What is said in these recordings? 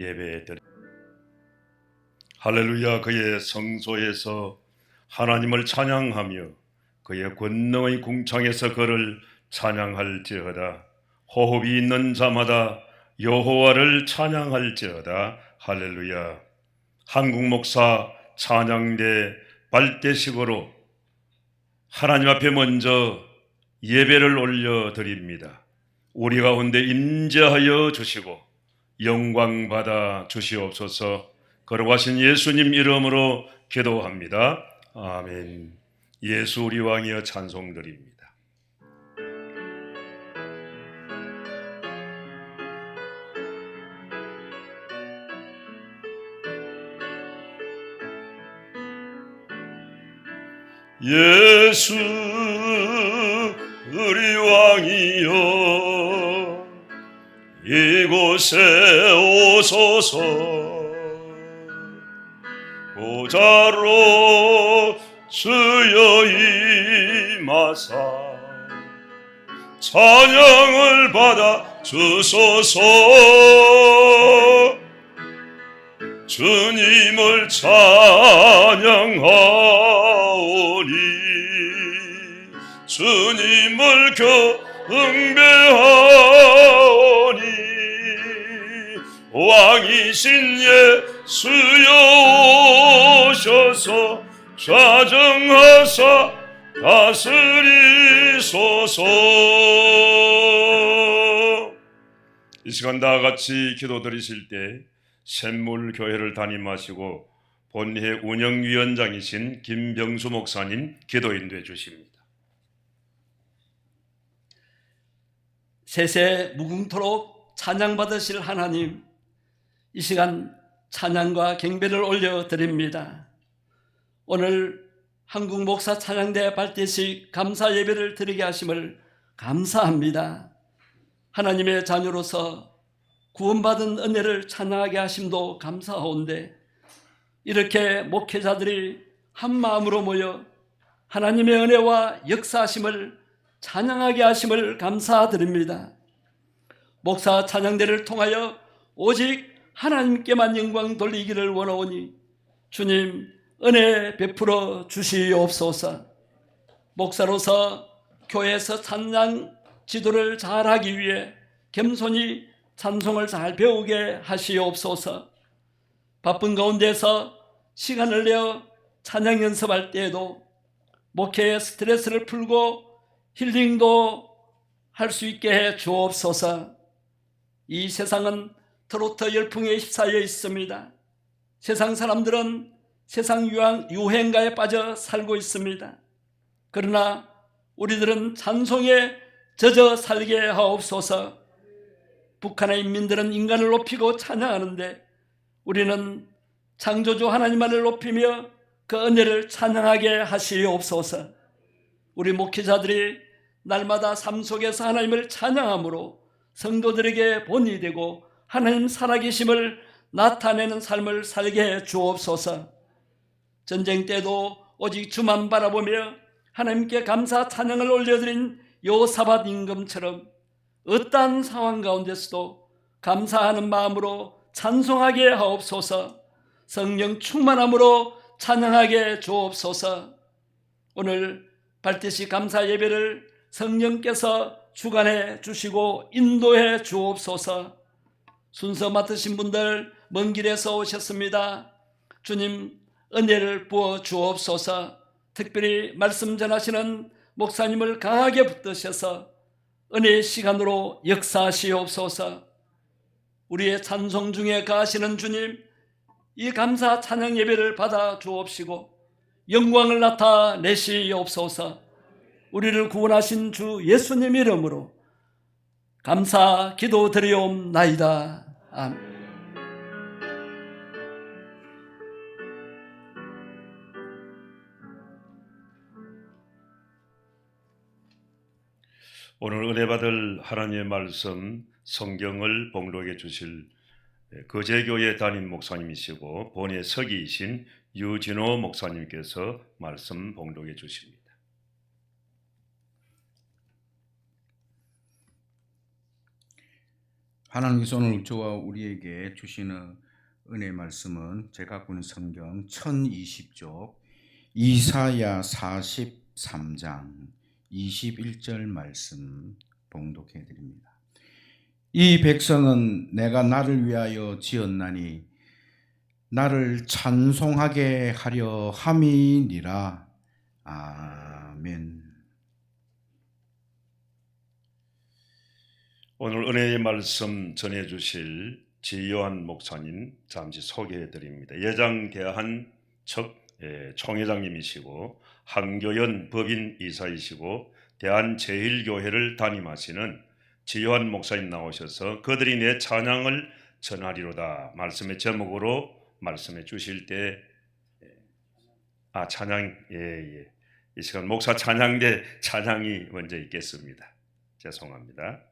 예배드립니다. 할렐루야. 그의 성소에서 하나님을 찬양하며 그의 권능의 궁창에서 그를 찬양할지어다. 호흡이 있는 자마다 여호와를 찬양할지어다. 할렐루야. 한국 목사 찬양대 발대식으로 하나님 앞에 먼저 예배를 올려드립니다. 우리 가운데 임재하여 주시고 영광 받아 주시옵소서. 거룩하신 예수님 이름으로 기도합니다. 아멘. 예수 우리 왕이여 찬송드립니다. 예수 우리 왕이여 이곳에 오소서. 보좌로 주여 임하사 찬양을 받아 주소서. 주님을 찬양하오니 주님을 경배하오니 왕이신 예수여 오셔서 좌정하사 다스리소서. 이 시간 다 같이 기도드리실 때 샘물교회를 담임하시고 본회 운영위원장이신 김병수 목사님 기도 인도해 주십니다. 세세 무궁토록 찬양받으실 하나님, 이 시간 찬양과 경배를 올려드립니다. 오늘 한국 목사 찬양대 발대식 감사 예배를 드리게 하심을 감사합니다. 하나님의 자녀로서 구원받은 은혜를 찬양하게 하심도 감사하온데, 이렇게 목회자들이 한 마음으로 모여 하나님의 은혜와 역사하심을 찬양하게 하심을 감사드립니다. 목사 찬양대를 통하여 오직 하나님께만 영광 돌리기를 원하오니 주님 은혜 베풀어 주시옵소서. 목사로서 교회에서 찬양 지도를 잘하기 위해 겸손히 찬송을 잘 배우게 하시옵소서. 바쁜 가운데서 시간을 내어 찬양 연습할 때에도 목회의 스트레스를 풀고 힐링도 할 수 있게 해 주옵소서. 이 세상은 트로트 열풍에 휩싸여 있습니다. 세상 사람들은 세상 유행가에 빠져 살고 있습니다. 그러나 우리들은 찬송에 젖어 살게 하옵소서. 북한의 인민들은 인간을 높이고 찬양하는데 우리는 창조주 하나님만을 높이며 그 은혜를 찬양하게 하시옵소서. 우리 목회자들이 날마다 삶 속에서 하나님을 찬양함으로 성도들에게 본이 되고 하나님 살아계심을 나타내는 삶을 살게 해 주옵소서. 전쟁 때도 오직 주만 바라보며 하나님께 감사 찬양을 올려드린 요사밧 임금처럼 어떠한 상황 가운데서도 감사하는 마음으로 찬송하게 하옵소서. 성령 충만함으로 찬양하게 주옵소서. 오늘 발대식 감사 예배를 성령께서 주관해 주시고 인도해 주옵소서. 순서 맡으신 분들 먼 길에서 오셨습니다. 주님 은혜를 부어 주옵소서. 특별히 말씀 전하시는 목사님을 강하게 붙드셔서 은혜의 시간으로 역사하시옵소서. 우리의 찬송 중에 가시는 주님, 이 감사 찬양 예배를 받아 주옵시고 영광을 나타내시옵소서. 우리를 구원하신 주 예수님 이름으로 감사 기도드리옵나이다. 아멘. 오늘 은혜 받을 하나님의 말씀 성경을 봉독해 주실 거제교회 담임 목사님이시고 본회 서기이신 유진호 목사님께서 말씀 봉독해 주십니다. 하나님께서 오늘 저와 우리에게 주시는 은혜의 말씀은 제가 갖고 있는 성경 1020쪽 이사야 43장 21절 말씀 봉독해 드립니다. 이 백성은 내가 나를 위하여 지었나니 나를 찬송하게 하려 함이니라. 아멘. 오늘 은혜의 말씀 전해주실 지요한 목사님 잠시 소개해 드립니다. 예장대한 척 총회장님이시고 한교연 법인 이사이시고 대한제일교회를 담임하시는 지요한 목사님 나오셔서 그들이 내 찬양을 전하리로다 말씀의 제목으로 말씀해 주실 때 찬양 이 시간 목사 찬양대 찬양이 먼저 있겠습니다. 죄송합니다.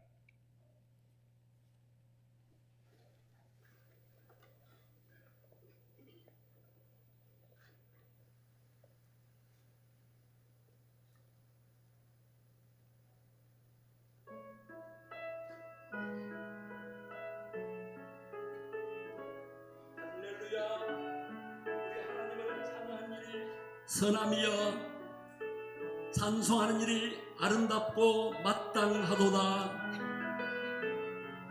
선함이여 찬송하는 일이 아름답고 마땅하도다.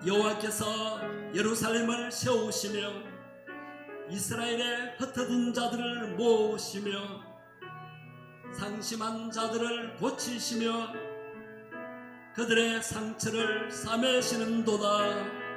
여호와께서 예루살렘을 세우시며 이스라엘의 흩어진 자들을 모으시며 상심한 자들을 고치시며 그들의 상처를 싸매시는도다.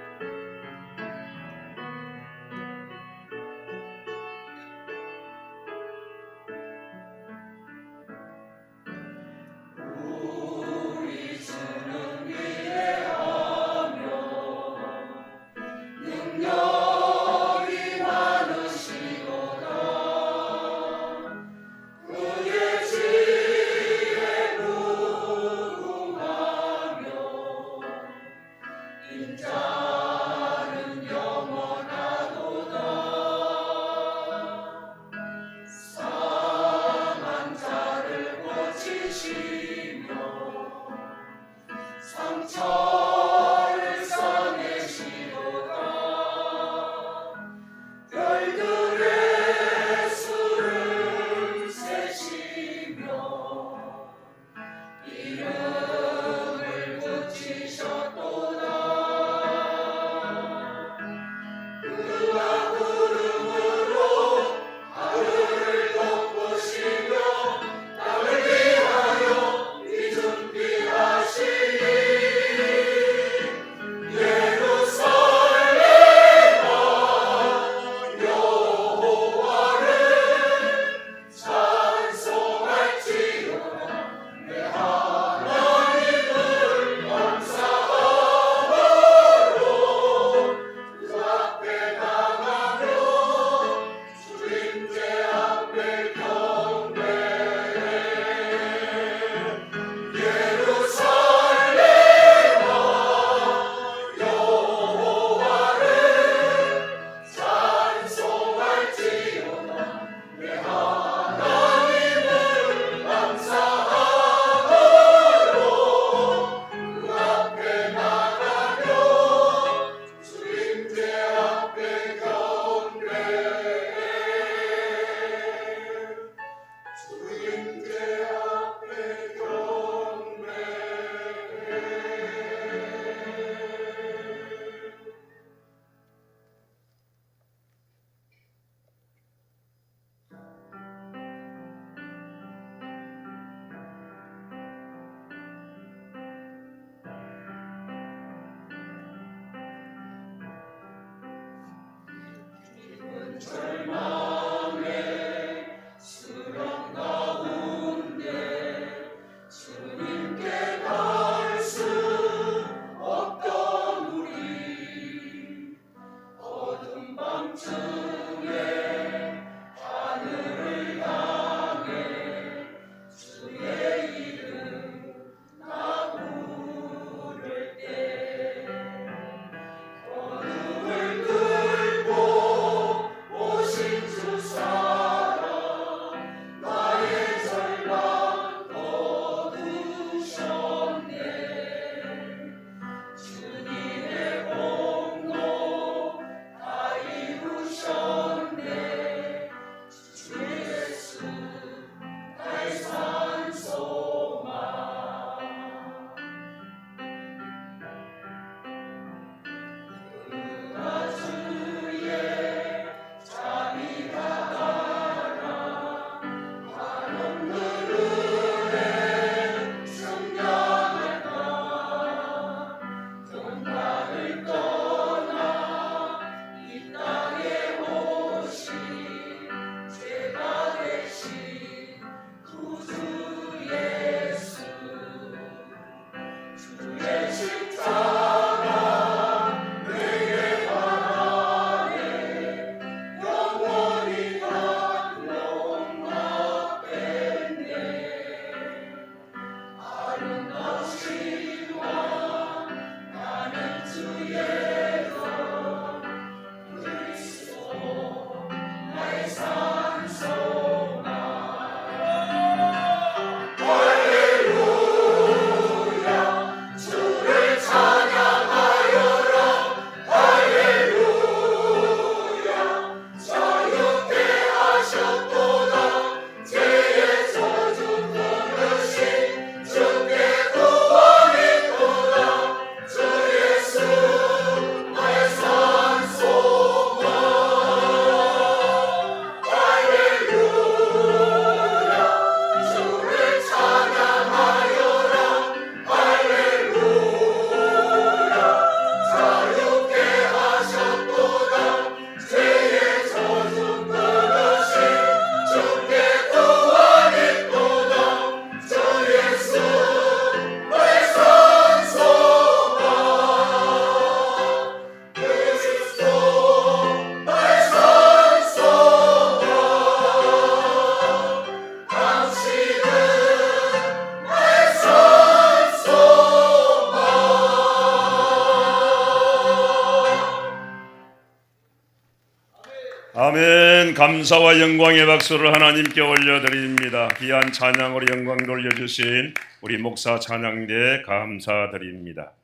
아멘. 감사와 영광의 박수를 하나님께 올려드립니다. 귀한 찬양으로 영광 돌려주신 우리 목사 찬양대 감사드립니다.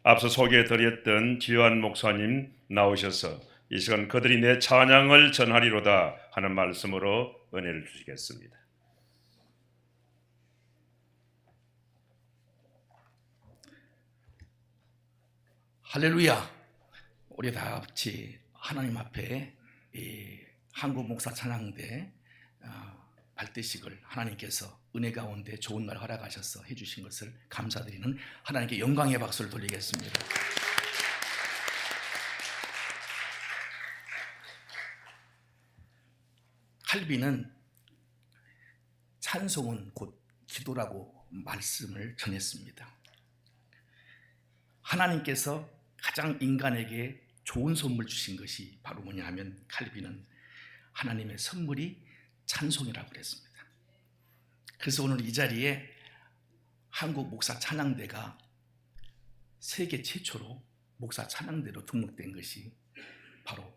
앞서 소개해드렸던 지환 목사님 나오셔서 이 시간 그들이 내 찬양을 전하리로다 하는 말씀으로 은혜를 주시겠습니다. 할렐루야. 우리 다 같이 하나님 앞에 이 한국 목사 찬양대 발대식을 하나님께서 은혜 가운데 좋은 날 허락하셔서 해주신 것을 감사드리는 하나님께 영광의 박수를 돌리겠습니다. 칼빈은 찬송은 곧 기도라고 말씀을 전했습니다. 하나님께서 가장 인간에게 좋은 선물 주신 것이 바로 뭐냐 하면 칼빈은 하나님의 선물이 찬송이라고 그랬습니다. 그래서 오늘 이 자리에 한국 목사 찬양대가 세계 최초로 목사 찬양대로 등록된 것이 바로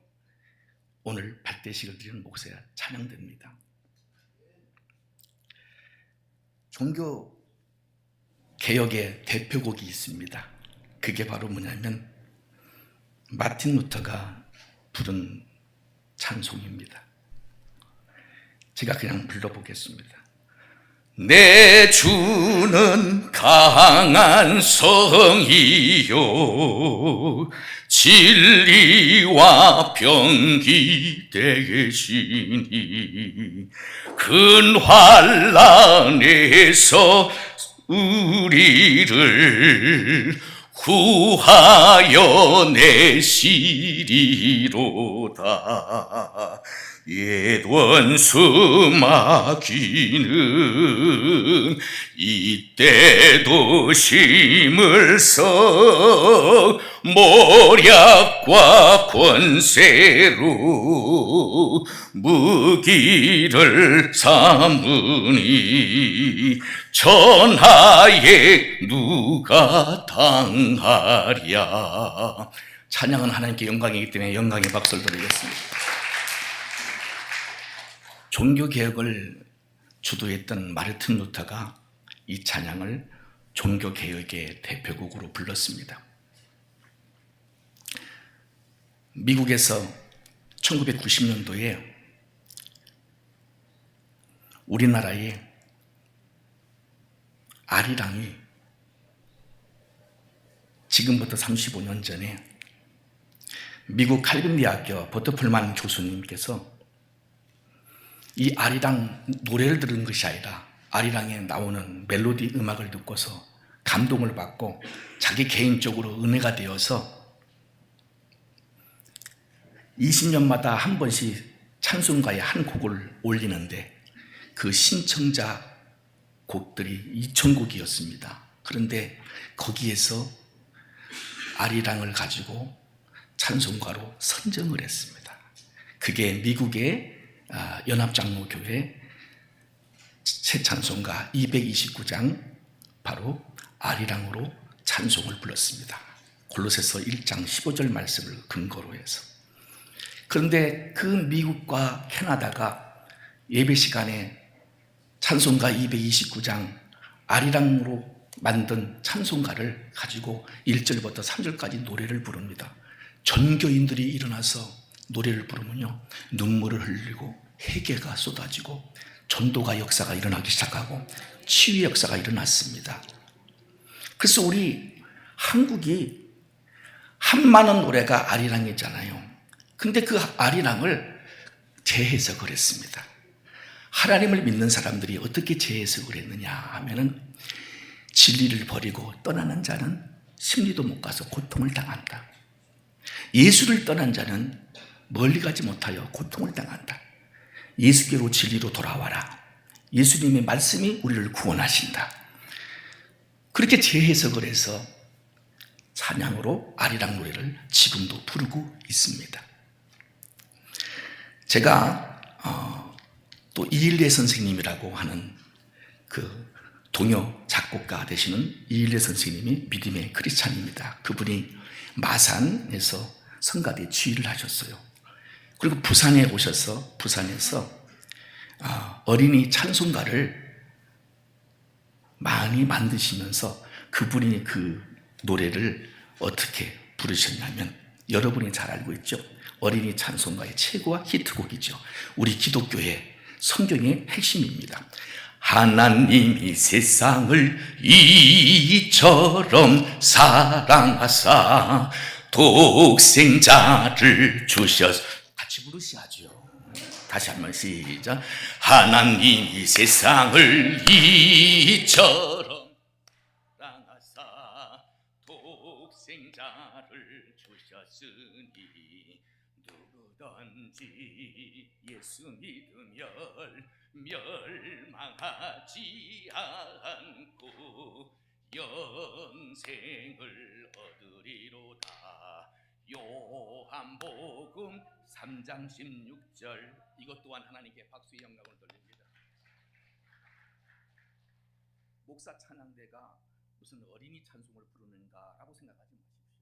오늘 발대식을 드리는 목사 찬양대입니다. 종교 개혁의 대표곡이 있습니다. 그게 바로 뭐냐면 마틴 루터가 부른 찬송입니다. 제가 그냥 불러보겠습니다. 내 주는 강한 성이요 진리와 병기 되시니 큰 환난에서 우리를 구하여 내시리로다. 옛 원수 마귀는 이때도 힘을 써 모략과 권세로 무기를 삼으니 전하에 누가 당하랴. 찬양은 하나님께 영광이기 때문에 영광의 박수를 드리겠습니다. 종교개혁을 주도했던 마르틴 루터가 이 찬양을 종교개혁의 대표곡으로 불렀습니다. 미국에서 1990년도에 우리나라에 아리랑이 지금부터 35년 전에 미국 칼빈 대학교 버터풀만 교수님께서 이 아리랑 노래를 들은 것이 아니라 아리랑에 나오는 멜로디 음악을 듣고서 감동을 받고 자기 개인적으로 은혜가 되어서 20년마다 한 번씩 찬송가의 한 곡을 올리는데 그 신청자 곡들이 2,000곡이었습니다. 그런데 거기에서 아리랑을 가지고 찬송가로 선정을 했습니다. 그게 미국의 연합장로교회 새 찬송가 229장 바로 아리랑으로 찬송을 불렀습니다. 골로새서 1장 15절 말씀을 근거로 해서. 그런데 그 미국과 캐나다가 예배 시간에 찬송가 229장 아리랑으로 만든 찬송가를 가지고 1절부터 3절까지 노래를 부릅니다. 전교인들이 일어나서 노래를 부르면요 눈물을 흘리고 회개가 쏟아지고 전도가 역사가 일어나기 시작하고 치유의 역사가 일어났습니다. 그래서 우리 한국이 한마는 노래가 아리랑이잖아요. 근데 그 아리랑을 재해석을 했습니다. 하나님을 믿는 사람들이 어떻게 재해석을 했느냐 하면은 진리를 버리고 떠나는 자는 심리도 못 가서 고통을 당한다. 예수를 떠난 자는 멀리 가지 못하여 고통을 당한다. 예수께로 진리로 돌아와라. 예수님의 말씀이 우리를 구원하신다. 그렇게 재해석을 해서 찬양으로 아리랑 노래를 지금도 부르고 있습니다. 제가 또 이일래 선생님이라고 하는 그 동요 작곡가 되시는 이일래 선생님이 믿음의 크리스찬입니다. 그분이 마산에서 성가대 지휘를 하셨어요. 그리고 부산에 오셔서 부산에서 어린이 찬송가를 많이 만드시면서 그분이 그 노래를 어떻게 부르셨냐면 여러분이 잘 알고 있죠. 어린이 찬송가의 최고와 히트곡이죠. 우리 기독교의 성경의 핵심입니다. 하나님이 세상을 이처럼 사랑하사 독생자를 주셨. 같이 부르셔야죠. 다시 한번 시작. 하나님이 세상을 이처럼 사랑하사 독생자를 주셨으니 누구든지 예수 믿으면 멸망하지 않고 영생을 얻으리로다. 요한복음 3장 16절. 이것 또한 하나님께 박수의 영광을 돌립니다. 목사 찬양대가 무슨 어린이 찬송을 부르는가라고 생각하지 마십시오.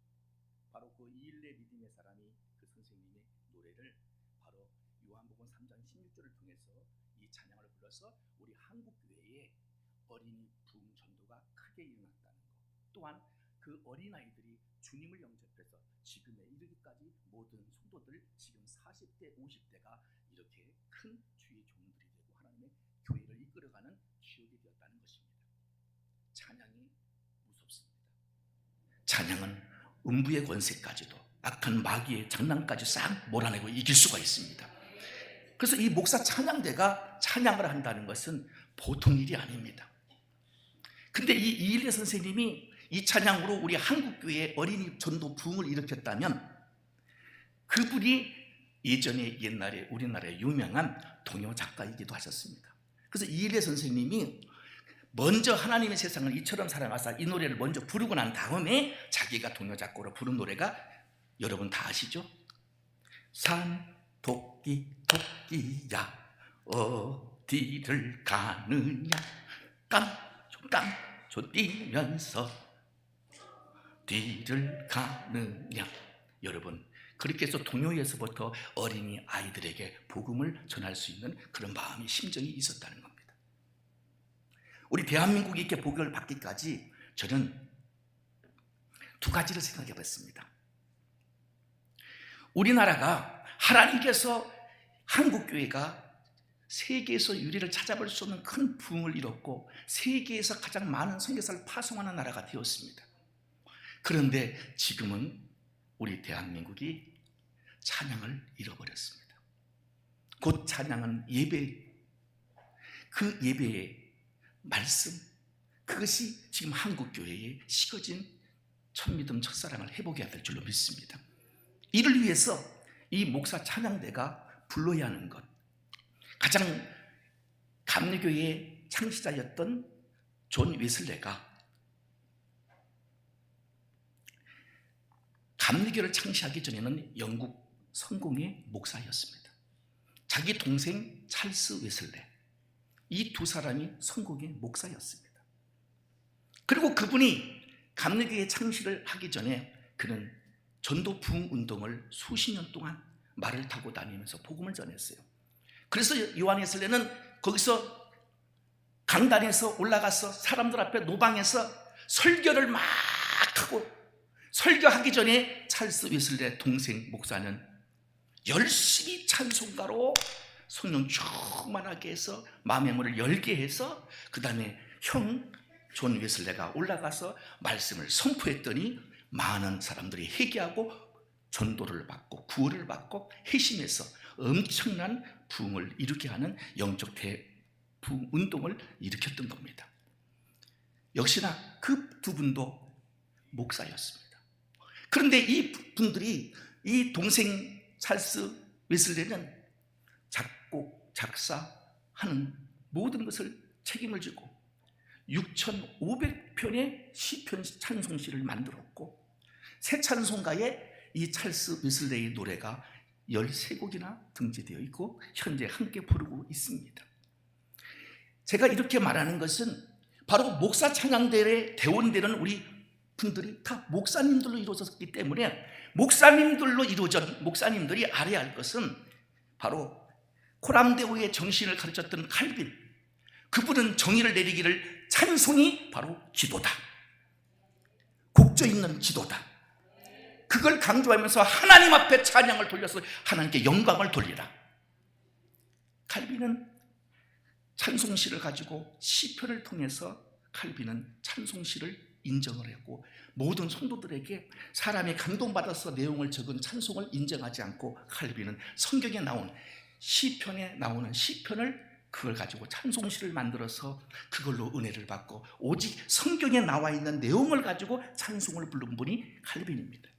바로 그 이일레 믿음의 사람이 그 선생님의 노래를 바로 요한복음 3장 16절을 통해서 이 찬양을 불러서 우리 한국 교회에 어린이 부흥 전도가 크게 일어났다는 것, 또한 그 어린아이들이 주님을 영접해서 지금에 이르기까지 모든 성도들 지금 40대 50대가 이렇게 큰 주의 종들이 되고 하나님의 교회를 이끌어가는 기업이 되었다는 것입니다. 찬양이 무섭습니다. 찬양은 음부의 권세까지도 악한 마귀의 장난까지 싹 몰아내고 이길 수가 있습니다. 그래서 이 목사 찬양대가 찬양을 한다는 것은 보통 일이 아닙니다. 근데 이 이일레 선생님이 이 찬양으로 우리 한국교회의 어린이 전도 부흥을 일으켰다면 그분이 예전에 옛날에 우리나라의 유명한 동요 작가이기도 하셨습니다. 그래서 이일레 선생님이 먼저 하나님의 세상을 이처럼 사랑하사 이 노래를 먼저 부르고 난 다음에 자기가 동요 작곡으로 부른 노래가 여러분 다 아시죠? 산 토끼 토끼야 어디를 가느냐 깡총 뛰면서 뒤를 가느냐. 여러분, 그렇게 해서 동요에서부터 어린이 아이들에게 복음을 전할 수 있는 그런 마음이 심정이 있었다는 겁니다. 우리 대한민국이 이렇게 복음을 받기까지 저는 두 가지를 생각해 봤습니다. 우리나라가 하나님께서 한국교회가 세계에서 유래를 찾아볼 수 없는 큰 부흥을 이뤘고 세계에서 가장 많은 선교사를 파송하는 나라가 되었습니다. 그런데 지금은 우리 대한민국이 찬양을 잃어버렸습니다. 곧 찬양은 예배, 그 예배의 말씀, 그것이 지금 한국교회에 식어진 첫믿음 첫사랑을 회복해야 될 줄로 믿습니다. 이를 위해서 이 목사 찬양대가 불러야 하는 것, 가장 감리교회의 창시자였던 존 웨슬레가 감리교를 창시하기 전에는 영국 성공의 목사였습니다. 자기 동생 찰스 웨슬레, 이 두 사람이 성공의 목사였습니다. 그리고 그분이 감리교의 창시를 하기 전에 그는 전도 부흥 운동을 수십 년 동안 말을 타고 다니면서 복음을 전했어요. 그래서 요한 웨슬레는 거기서 강단에서 올라가서 사람들 앞에 노방에서 설교를 막 하고, 설교하기 전에 찰스 웨슬레 동생 목사는 열심히 찬송가로 성령 충만하게 해서 마음의 문을 열게 해서 그 다음에 형 존 웨슬레가 올라가서 말씀을 선포했더니 많은 사람들이 회개하고 전도를 받고 구원을 받고 회심해서 엄청난 부흥을 일으키게 하는 영적 대부흥 운동을 일으켰던 겁니다. 역시나 그 두 분도 목사였습니다. 그런데 이 분들이, 이 동생 찰스 웨슬레는 작곡, 작사하는 모든 것을 책임을 지고 6,500편의 시편 찬송시를 만들었고 새 찬송가에 이 찰스 웨슬레의 노래가 13곡이나 등재되어 있고 현재 함께 부르고 있습니다. 제가 이렇게 말하는 것은 바로 목사 찬양대의 대원되는 우리 분들이 다 목사님들로 이루어졌기 때문에 목사님들이 알아야 할 것은 바로 코람데오의 정신을 가르쳤던 칼빈, 그분은 정의를 내리기를 찬송이 바로 기도다, 곡조 있는 기도다, 그걸 강조하면서 하나님 앞에 찬양을 돌려서 하나님께 영광을 돌리라. 칼빈은 찬송시를 가지고 시편을 통해서 칼빈은 찬송시를 인정을 했고, 모든 성도들에게 사람이 감동받아서 내용을 적은 찬송을 인정하지 않고 칼빈은 성경에 나온 시편에 나오는 시편을 그걸 가지고 찬송시를 만들어서 그걸로 은혜를 받고, 오직 성경에 나와 있는 내용을 가지고 찬송을 부른 분이 칼빈입니다.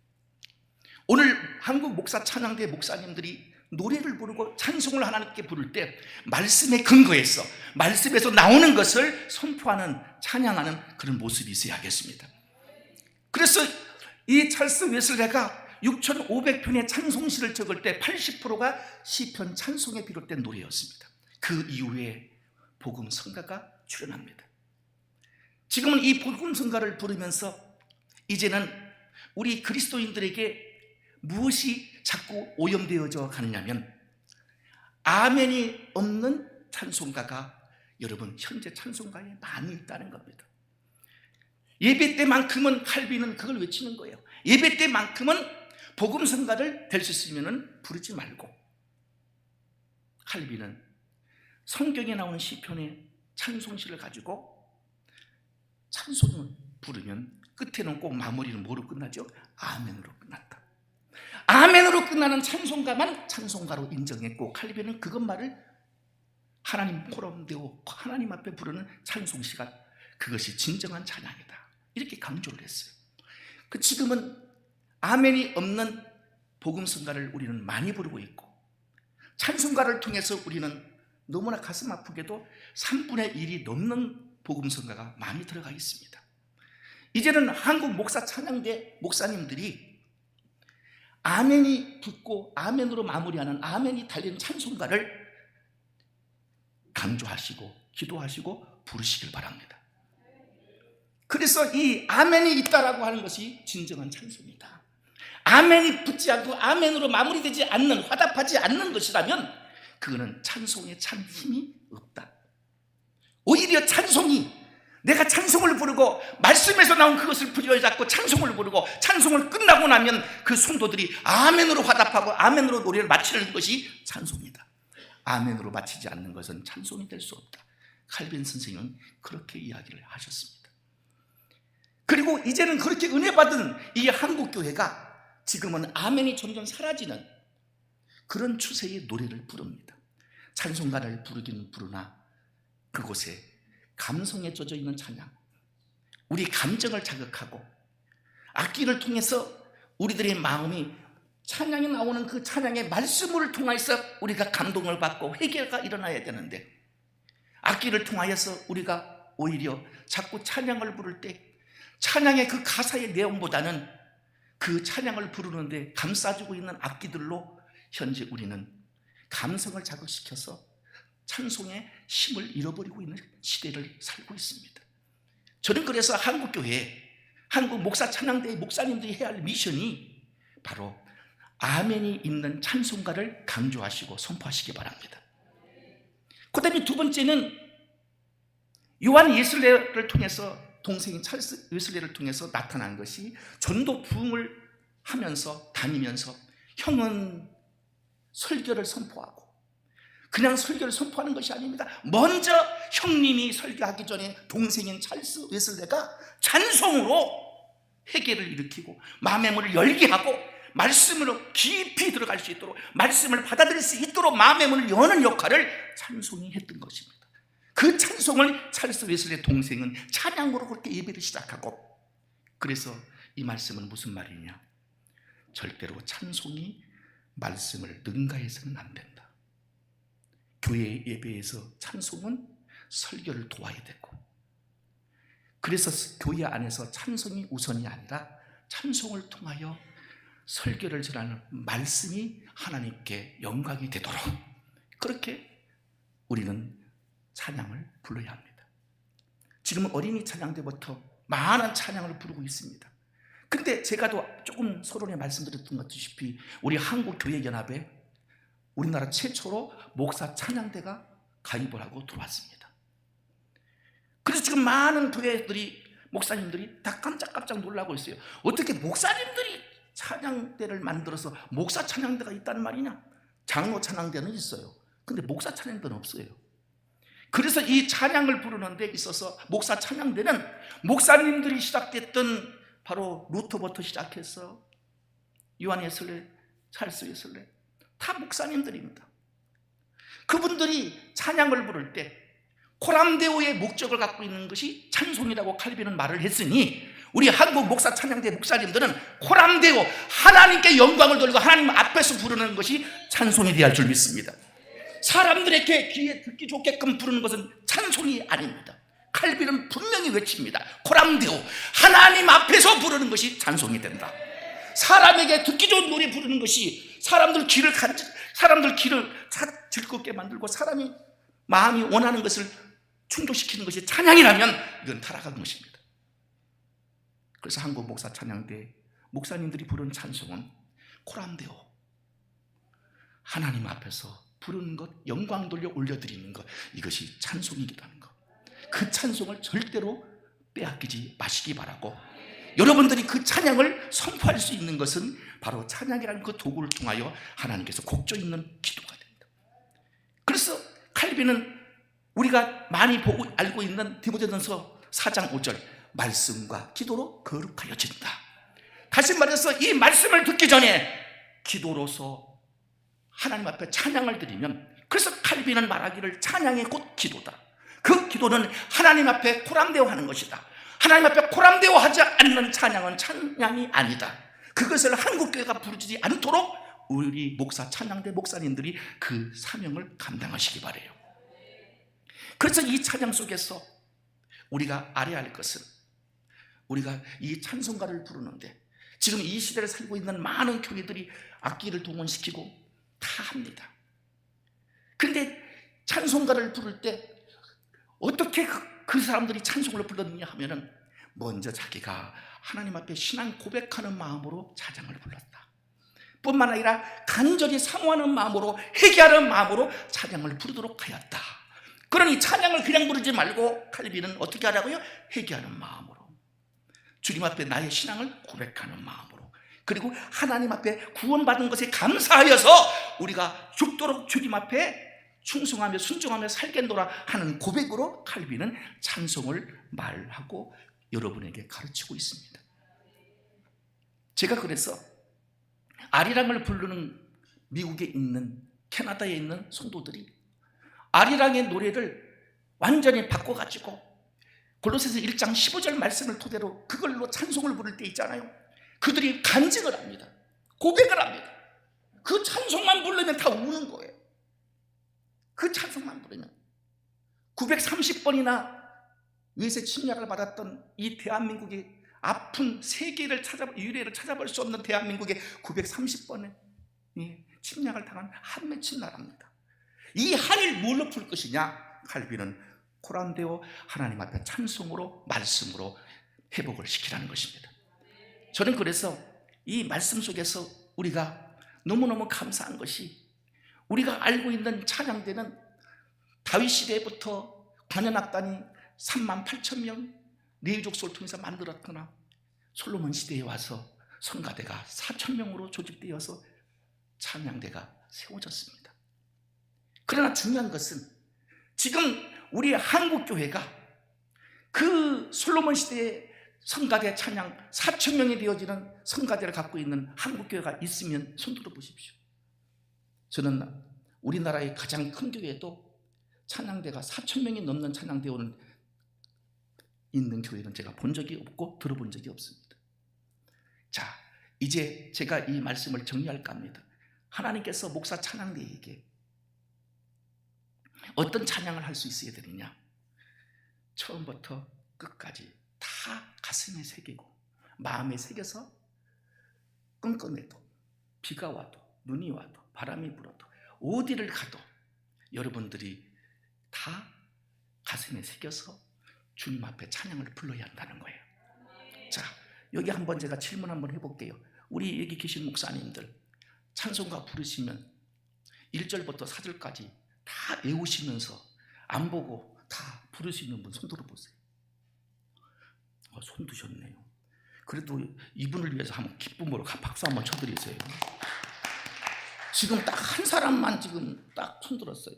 오늘 한국 목사 찬양대 목사님들이 노래를 부르고 찬송을 하나님께 부를 때 말씀에 근거해서 말씀에서 나오는 것을 선포하는, 찬양하는 그런 모습이 있어야겠습니다. 그래서 이 찰스 웨슬레가 6,500편의 찬송시를 적을 때 80%가 시편 찬송에 비롯된 노래였습니다. 그 이후에 복음 성가가 출현합니다. 지금은 이 복음 성가를 부르면서 이제는 우리 그리스도인들에게 무엇이 자꾸 오염되어져 가느냐면, 아멘이 없는 찬송가가 여러분 현재 찬송가에 많이 있다는 겁니다. 예배 때만큼은 칼빈은 그걸 외치는 거예요. 예배 때만큼은 복음 성가를 될 수 있으면 부르지 말고, 칼빈은 성경에 나오는 시편의 찬송시를 가지고 찬송을 부르면 끝에는 꼭 마무리는 뭐로 끝나죠? 아멘으로 끝났다. 아멘으로 끝나는 찬송가만 찬송가로 인정했고, 칼빈은 그것만을 하나님 코람데오, 하나님 앞에 부르는 찬송시가 그것이 진정한 찬양이다, 이렇게 강조를 했어요. 지금은 아멘이 없는 복음성가를 우리는 많이 부르고 있고, 찬송가를 통해서 우리는 너무나 가슴 아프게도 3분의 1이 넘는 복음성가가 많이 들어가 있습니다. 이제는 한국 목사 찬양대 목사님들이 아멘이 붙고 아멘으로 마무리하는, 아멘이 달린 찬송가를 강조하시고 기도하시고 부르시길 바랍니다. 그래서 이 아멘이 있다라고 하는 것이 진정한 찬송이다. 아멘이 붙지 않고 아멘으로 마무리되지 않는, 화답하지 않는 것이라면 그거는 찬송에 참 힘이 없다. 오히려 찬송이, 내가 찬송을 부르고 말씀에서 나온 그것을 부여잡고 찬송을 부르고 찬송을 끝나고 나면 그 성도들이 아멘으로 화답하고 아멘으로 노래를 마치는 것이 찬송이다. 아멘으로 마치지 않는 것은 찬송이 될 수 없다. 칼빈 선생님은 그렇게 이야기를 하셨습니다. 그리고 이제는 그렇게 은혜 받은 이 한국 교회가 지금은 아멘이 점점 사라지는 그런 추세의 노래를 부릅니다. 찬송가를 부르기는 부르나 그곳에 감성에 젖어 있는 찬양, 우리 감정을 자극하고 악기를 통해서 우리들의 마음이 찬양에 나오는 그 찬양의 말씀을 통해서 우리가 감동을 받고 회개가 일어나야 되는데, 악기를 통하여서 우리가 오히려 자꾸 찬양을 부를 때 찬양의 그 가사의 내용보다는 그 찬양을 부르는데 감싸주고 있는 악기들로 현재 우리는 감성을 자극시켜서 찬송의 힘을 잃어버리고 있는 시대를 살고 있습니다. 저는 그래서 한국교회, 한국 목사 찬양대의 목사님들이 해야 할 미션이 바로 아멘이 있는 찬송가를 강조하시고 선포하시기 바랍니다. 그 다음에 두 번째는 요한 웨슬레를 통해서, 동생인 찰스 웨슬레를 통해서 나타난 것이 전도 부흥을 하면서 다니면서 형은 설교를 선포하고, 그냥 설교를 선포하는 것이 아닙니다. 먼저 형님이 설교하기 전에 동생인 찰스 웨슬레가 찬송으로 회개를 일으키고 마음의 문을 열게 하고 말씀으로 깊이 들어갈 수 있도록, 말씀을 받아들일 수 있도록 마음의 문을 여는 역할을 찬송이 했던 것입니다. 그 찬송을 찰스 웨슬레 동생은 찬양으로 그렇게 예배를 시작하고, 그래서 이 말씀은 무슨 말이냐, 절대로 찬송이 말씀을 능가해서는 안 된다. 교회 예배에서 찬송은 설교를 도와야 되고, 그래서 교회 안에서 찬송이 우선이 아니라 찬송을 통하여 설교를 전하는 말씀이 하나님께 영광이 되도록 그렇게 우리는 찬양을 불러야 합니다. 지금 어린이 찬양 때부터 많은 찬양을 부르고 있습니다. 그런데 제가 조금 서론에 말씀드렸던 것 같이 우리 한국교회연합에 우리나라 최초로 목사 찬양대가 가입을 하고 들어왔습니다. 그래서 지금 많은 교회들이, 목사님들이 다 깜짝깜짝 놀라고 있어요. 어떻게 목사님들이 찬양대를 만들어서 목사 찬양대가 있다는 말이냐? 장로 찬양대는 있어요. 근데 목사 찬양대는 없어요. 그래서 이 찬양을 부르는 데 있어서 목사 찬양대는 목사님들이 시작됐던 바로 루터부터 시작해서 요한 웨슬레, 찰스 웨슬레 다 목사님들입니다. 그분들이 찬양을 부를 때 코람데오의 목적을 갖고 있는 것이 찬송이라고 칼빈은 말을 했으니 우리 한국 목사 찬양대 목사님들은 코람데오, 하나님께 영광을 돌리고 하나님 앞에서 부르는 것이 찬송이 되어야 할 줄 믿습니다. 사람들에게 귀에 듣기 좋게끔 부르는 것은 찬송이 아닙니다. 칼빈은 분명히 외칩니다. 코람데오, 하나님 앞에서 부르는 것이 찬송이 된다. 사람에게 듣기 좋은 노래 부르는 것이 사람들 귀를 즐겁게 만들고 사람이 마음이 원하는 것을 충족시키는 것이 찬양이라면 이건 타락한 것입니다. 그래서 한국 목사 찬양대 목사님들이 부르는 찬송은 코람데오, 하나님 앞에서 부르는 것, 영광 돌려 올려드리는 것, 이것이 찬송이기도 하는 것. 그 찬송을 절대로 빼앗기지 마시기 바라고, 여러분들이 그 찬양을 선포할 수 있는 것은 바로 찬양이라는 그 도구를 통하여 하나님께서 곡조 있는 기도가 됩니다. 그래서 칼빈은 우리가 많이 보고 알고 있는 디모데전서 4장 5절 말씀과 기도로 거룩하여진다. 다시 말해서 이 말씀을 듣기 전에 기도로서 하나님 앞에 찬양을 드리면, 그래서 칼빈은 말하기를 찬양이 곧 기도다. 그 기도는 하나님 앞에 코람데오 하는 것이다. 하나님 앞에 코람데오 하지 않는 찬양은 찬양이 아니다. 그것을 한국교회가 부르지 않도록 우리 목사 찬양대 목사님들이 그 사명을 감당하시기 바라요. 그래서 이 찬양 속에서 우리가 알아야 할 것은, 우리가 이 찬송가를 부르는데 지금 이 시대를 살고 있는 많은 교회들이 악기를 동원시키고 다 합니다. 그런데 찬송가를 부를 때 어떻게 그 사람들이 찬송을 불렀느냐 하면은 먼저 자기가 하나님 앞에 신앙 고백하는 마음으로 찬양을 불렀다. 뿐만 아니라 간절히 사모하는 마음으로, 회개하는 마음으로 찬양을 부르도록 하였다. 그러니 찬양을 그냥 부르지 말고 칼빈은 어떻게 하라고요? 회개하는 마음으로, 주님 앞에 나의 신앙을 고백하는 마음으로, 그리고 하나님 앞에 구원받은 것에 감사하여서 우리가 죽도록 주님 앞에 충성하며 순종하며 살겠노라 하는 고백으로 칼빈은 찬송을 말하고 여러분에게 가르치고 있습니다. 제가 그래서 아리랑을 부르는 미국에 있는, 캐나다에 있는 성도들이 아리랑의 노래를 완전히 바꿔가지고 골로새서 1장 15절 말씀을 토대로 그걸로 찬송을 부를 때 있잖아요. 그들이 간증을 합니다. 고백을 합니다. 그 찬송만 부르면 다 우는 거예요. 그 찬송만 부르면 930번이나 외세 침략을 받았던 이 대한민국의 아픈 세계를 유래를 찾아볼 수 없는 대한민국의 930번의 침략을 당한 한 맺힌 나라입니다. 이 한을 뭘로 풀 것이냐? 칼빈은 코람데오, 하나님 앞에 찬송으로, 말씀으로 회복을 시키라는 것입니다. 저는 그래서 이 말씀 속에서 우리가 너무너무 감사한 것이, 우리가 알고 있는 찬양대는 다윗 시대부터 관현악단이 38,000명 레위족속을 통해서 만들었거나 솔로몬 시대에 와서 성가대가 4,000명으로 조직되어서 찬양대가 세워졌습니다. 그러나 중요한 것은 지금 우리 한국교회가 그 솔로몬 시대의 성가대 찬양 4,000명이 되어지는 성가대를 갖고 있는 한국교회가 있으면 손 들어 보십시오. 저는 우리나라의 가장 큰 교회도 찬양대가 4,000명이 넘는 찬양대원은 있는 교회는 제가 본 적이 없고 들어본 적이 없습니다. 자, 이제 제가 이 말씀을 정리할까 합니다. 하나님께서 목사 찬양대에게 어떤 찬양을 할 수 있어야 되느냐? 처음부터 끝까지 다 가슴에 새기고 마음에 새겨서 끈끈해도 비가 와도 눈이 와도 바람이 불어도 어디를 가도 여러분들이 다 가슴에 새겨서 주님 앞에 찬양을 불러야 한다는 거예요. 자, 여기 한번 제가 질문 한번 해볼게요. 우리 여기 계신 목사님들 찬송가 부르시면 1절부터 4절까지 다 외우시면서 안 보고 다 부를 수 있는 분 손 들어보세요. 손 드셨네요. 그래도 이분을 위해서 한번 기쁨으로 박수 한번 쳐드리세요. 지금 딱 한 사람만 지금 딱 손 들었어요.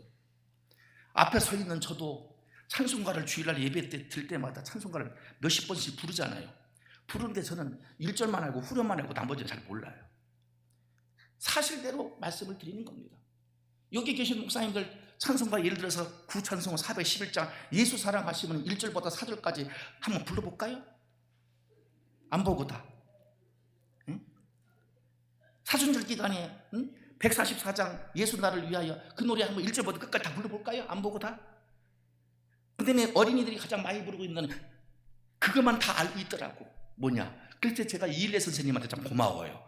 앞에 서 있는 저도 찬송가를 주일날 예배 때 들 때마다 찬송가를 몇십 번씩 부르잖아요. 부르는데 저는 1절만 알고 후렴만 알고 나머지는 잘 몰라요. 사실대로 말씀을 드리는 겁니다. 여기 계신 목사님들 찬송가 예를 들어서 구찬송 411장 예수 사랑하시면 1절부터 4절까지 한번 불러볼까요? 안 보고 다. 응? 사순절 기간에 144장 예수 나를 위하여 그 노래 한번 1절부터 끝까지 다 불러볼까요? 안 보고 다. 그다음에 어린이들이 가장 많이 부르고 있는 그것만 다 알고 있더라고. 뭐냐? 그래서 제가 이일래 선생님한테 참 고마워요.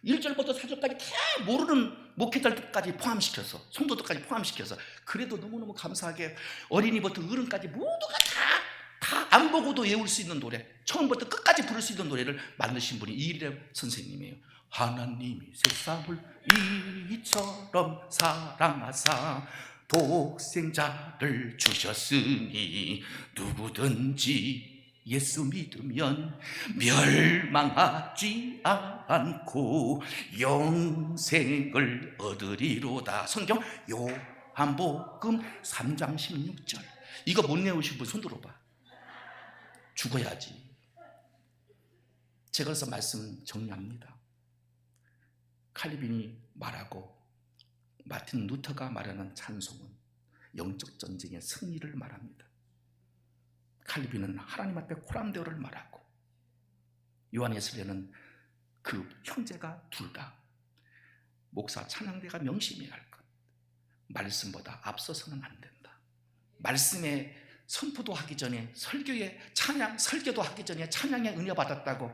1절부터 4절까지 다 모르는 목회자들까지 포함시켜서 성도들까지 포함시켜서 그래도 너무너무 감사하게 어린이부터 어른까지 모두가 다 안 보고도 외울 수 있는 노래 처음부터 끝까지 부를 수 있는 노래를 만드신 분이 이일래 선생님이에요. 하나님이 세상을 이처럼 사랑하사 독생자를 주셨으니 누구든지 예수 믿으면 멸망하지 않고 영생을 얻으리로다. 성경 요한복음 3장 16절. 이거 못 외우신 분 손 들어봐. 죽어야지. 제가 그래서 말씀 정리합니다. 칼빈이 말하고 마틴 루터가 말하는 찬송은 영적 전쟁의 승리를 말합니다. 칼빈은 하나님 앞에 코람데오를 말하고 요한에스레는 그 형제가 둘 다 목사 찬양대가 명심해야 할 것. 말씀보다 앞서서는 안 된다. 말씀에 선포도 하기 전에 설교에 찬양, 설교도 하기 전에 찬양의 은혜 받았다고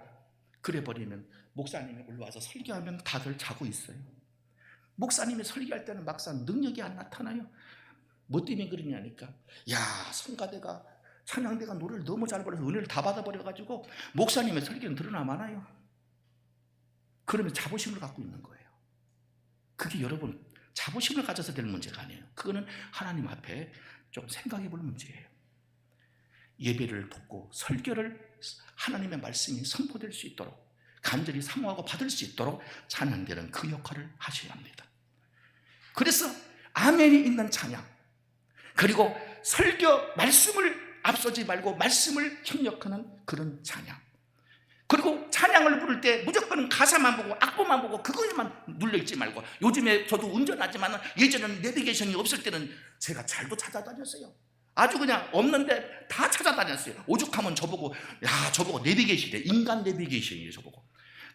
그래버리면 목사님이 올라와서 설교하면 다들 자고 있어요. 목사님이 설교할 때는 막상 능력이 안 나타나요. 뭐 때문에 그러냐니까 야 성가대가 찬양대가 노래를 너무 잘 불러서 은혜를 다 받아버려가지고 목사님의 설교는 드러나 많아요. 그러면 자부심을 갖고 있는 거예요. 그게 여러분 자부심을 가져서 될 문제가 아니에요. 그거는 하나님 앞에 좀 생각해 볼 문제예요. 예배를 돕고 설교를 하나님의 말씀이 선포될 수 있도록 간절히 사모하고 받을 수 있도록 찬양대는 그 역할을 하셔야 합니다. 그래서 아멘이 있는 찬양 그리고 설교 말씀을 앞서지 말고 말씀을 협력하는 그런 찬양 그리고 찬양을 부를 때 무조건 가사만 보고 악보만 보고 그거에만 눌려있지 말고 요즘에 저도 운전하지만 예전에는 내비게이션이 없을 때는 제가 잘도 찾아다녔어요. 아주 그냥 없는데 다 찾아다녔어요. 오죽하면 저보고 내비게이션이래. 인간 내비게이션이에요 저보고.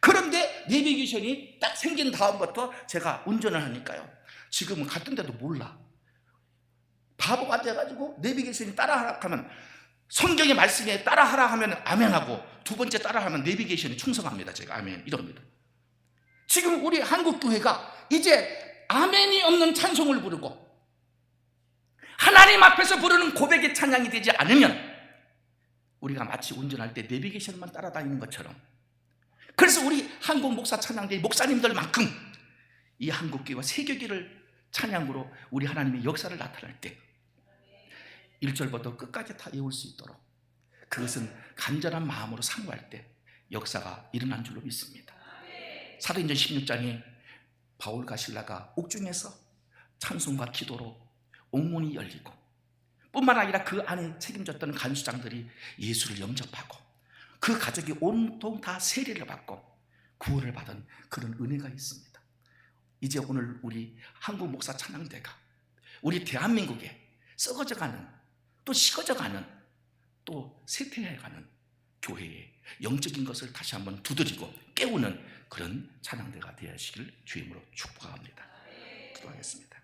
그런데 내비게이션이 딱 생긴 다음부터 제가 운전을 하니까요 지금은 갔던 데도 몰라. 바보가 돼가지고 내비게이션이 따라하라 하면 성경의 말씀에 따라하라 하면 아멘하고 두 번째 따라하면 내비게이션이 충성합니다. 제가 아멘 이럽니다. 지금 우리 한국교회가 이제 아멘이 없는 찬송을 부르고 하나님 앞에서 부르는 고백의 찬양이 되지 않으면 우리가 마치 운전할 때 내비게이션만 따라다니는 것처럼 그래서 우리 한국 목사 찬양대 목사님들만큼 이 한국교회와 세계교회를 찬양으로 우리 하나님의 역사를 나타날 때 1절부터 끝까지 다 외울 수 있도록 그것은 간절한 마음으로 사모할 때 역사가 일어난 줄로 믿습니다. 사도행전 16장에 바울과 실라가 옥중에서 찬송과 기도로 옥문이 열리고 뿐만 아니라 그 안에 책임졌던 간수장들이 예수를 영접하고 그 가족이 온통 다 세례를 받고 구원을 받은 그런 은혜가 있습니다. 이제 오늘 우리 한국 목사 찬양대가 우리 대한민국에 썩어져가는 또 식어져가는 또 쇠퇴해가는 교회의 영적인 것을 다시 한번 두드리고 깨우는 그런 찬양대가 되시길 주임으로 축복합니다. 기도하겠습니다.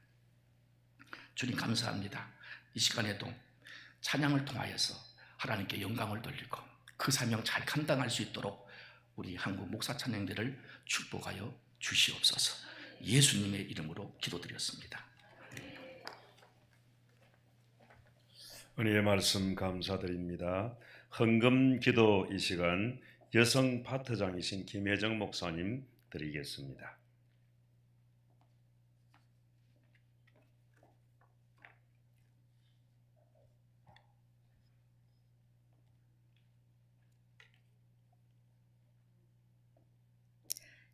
주님 감사합니다. 이 시간에도 찬양을 통하여서 하나님께 영광을 돌리고 그 사명 잘 감당할 수 있도록 우리 한국 목사 찬양대를 축복하여 주시옵소서. 예수님의 이름으로 기도드렸습니다. 은혜의 말씀 감사드립니다. 헌금 기도 이 시간 여성 파트장이신 김혜정 목사님 드리겠습니다.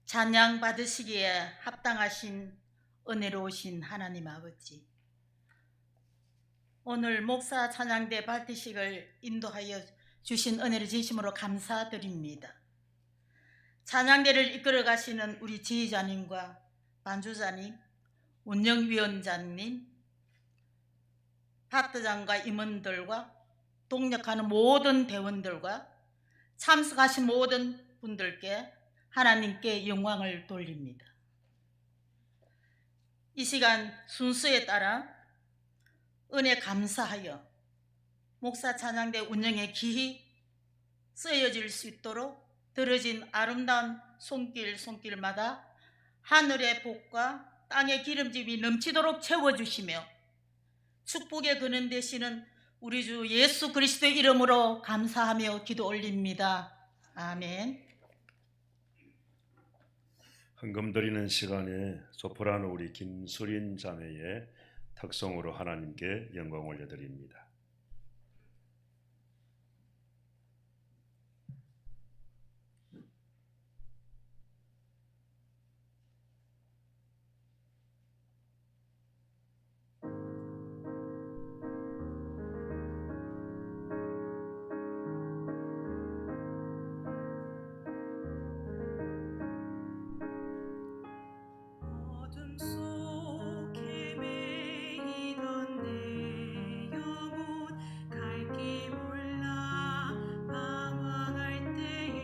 찬양 받으시기에 합당하신 은혜로우신 하나님 아버지, 오늘 목사 찬양대 발대식을 인도하여 주신 은혜를 진심으로 감사드립니다. 찬양대를 이끌어 가시는 우리 지휘자님과 반주자님, 운영위원장님, 파트장과 임원들과 동력하는 모든 대원들과 참석하신 모든 분들께 하나님께 영광을 돌립니다. 이 시간 순서에 따라 은혜 감사하여 목사 찬양대 운영에 기히 쓰여질 수 있도록 들어진 아름다운 손길마다 하늘의 복과 땅의 기름짐이 넘치도록 채워주시며 축복의 근원 되시는 우리 주 예수 그리스도의 이름으로 감사하며 기도 올립니다. 아멘. 헌금 드리는 시간에 소프라노 우리 김수린 자매의 특성으로 하나님께 영광 올려드립니다. 어둠 속에 매이던 내 영혼 갈 길 몰라 방황할 때에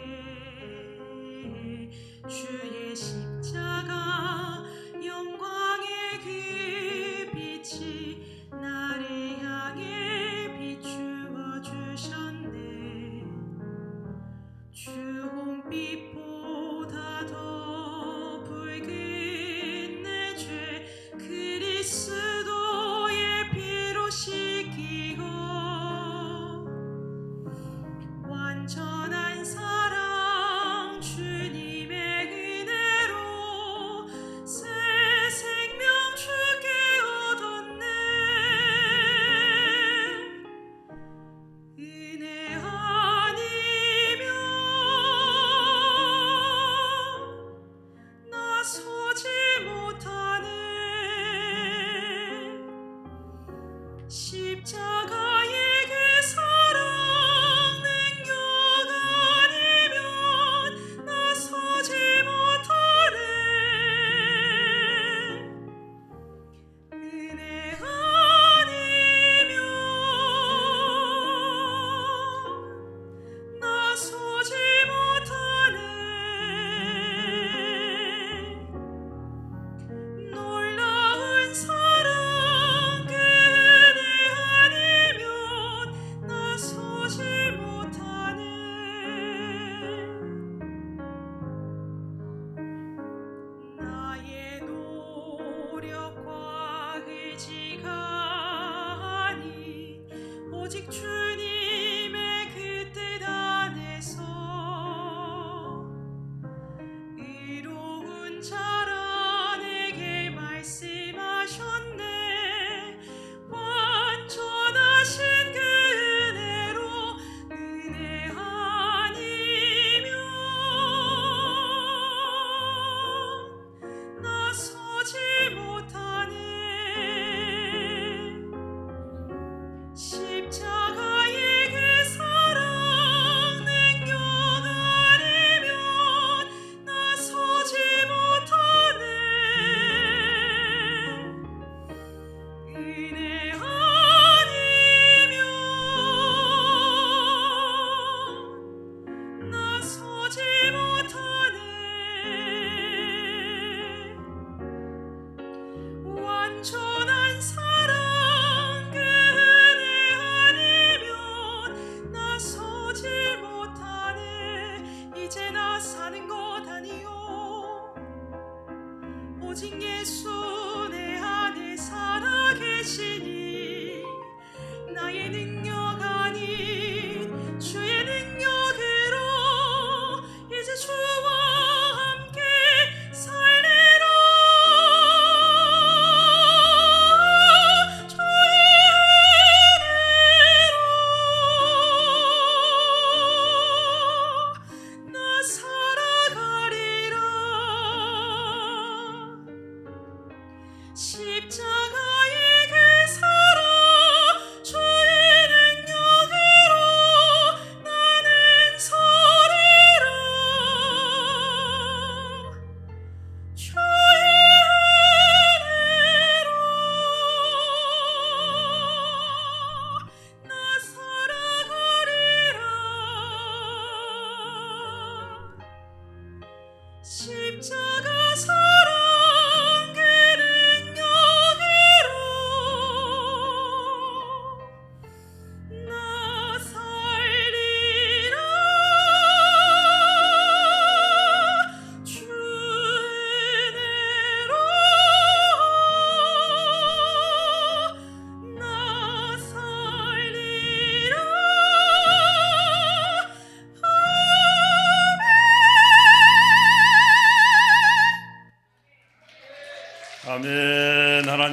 주의 십자가 영광의 그 빛이 나를 향해 비추어 주셨네. 주 홍빛보다 더 붉은 내 죄 그리스도의 피로 씻기고 완전한 사랑 주님의 은혜로 새 생명 주께 얻었네. 은혜 아니면 나서지 못하네. 십자가의 그 사랑 능력 아니면 나서지 못하네. 은혜 아니면 나서지 못하네. 놀라운 사랑 그 은혜 아니면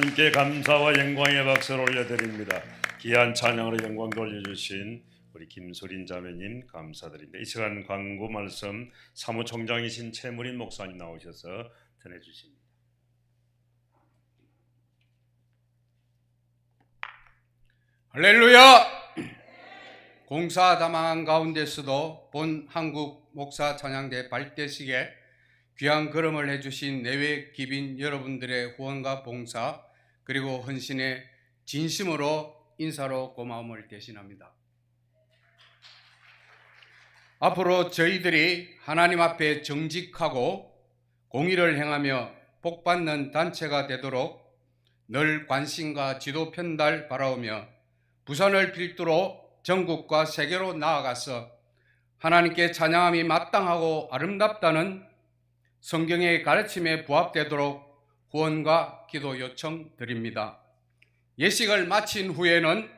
하나님께 감사와 영광의 박수를 올려드립니다. 귀한 찬양으로 영광 돌려주신 우리 김소린 자매님 감사드립니다. 이 시간 광고 말씀 사무총장이신 최무린 목사님 나오셔서 전해주십니다. 할렐루야! 공사 다망한 가운데서도 본 한국 목사 찬양대 발대식에 귀한 걸음을 해주신 내외 기빈 여러분들의 후원과 봉사 그리고 헌신에 진심으로 인사로 고마움을 대신합니다. 앞으로 저희들이 하나님 앞에 정직하고 공의를 행하며 복받는 단체가 되도록 늘 관심과 지도 편달 바라오며 부산을 필두로 전국과 세계로 나아가서 하나님께 찬양함이 마땅하고 아름답다는 성경의 가르침에 부합되도록 후원과 기도 요청드립니다. 예식을 마친 후에는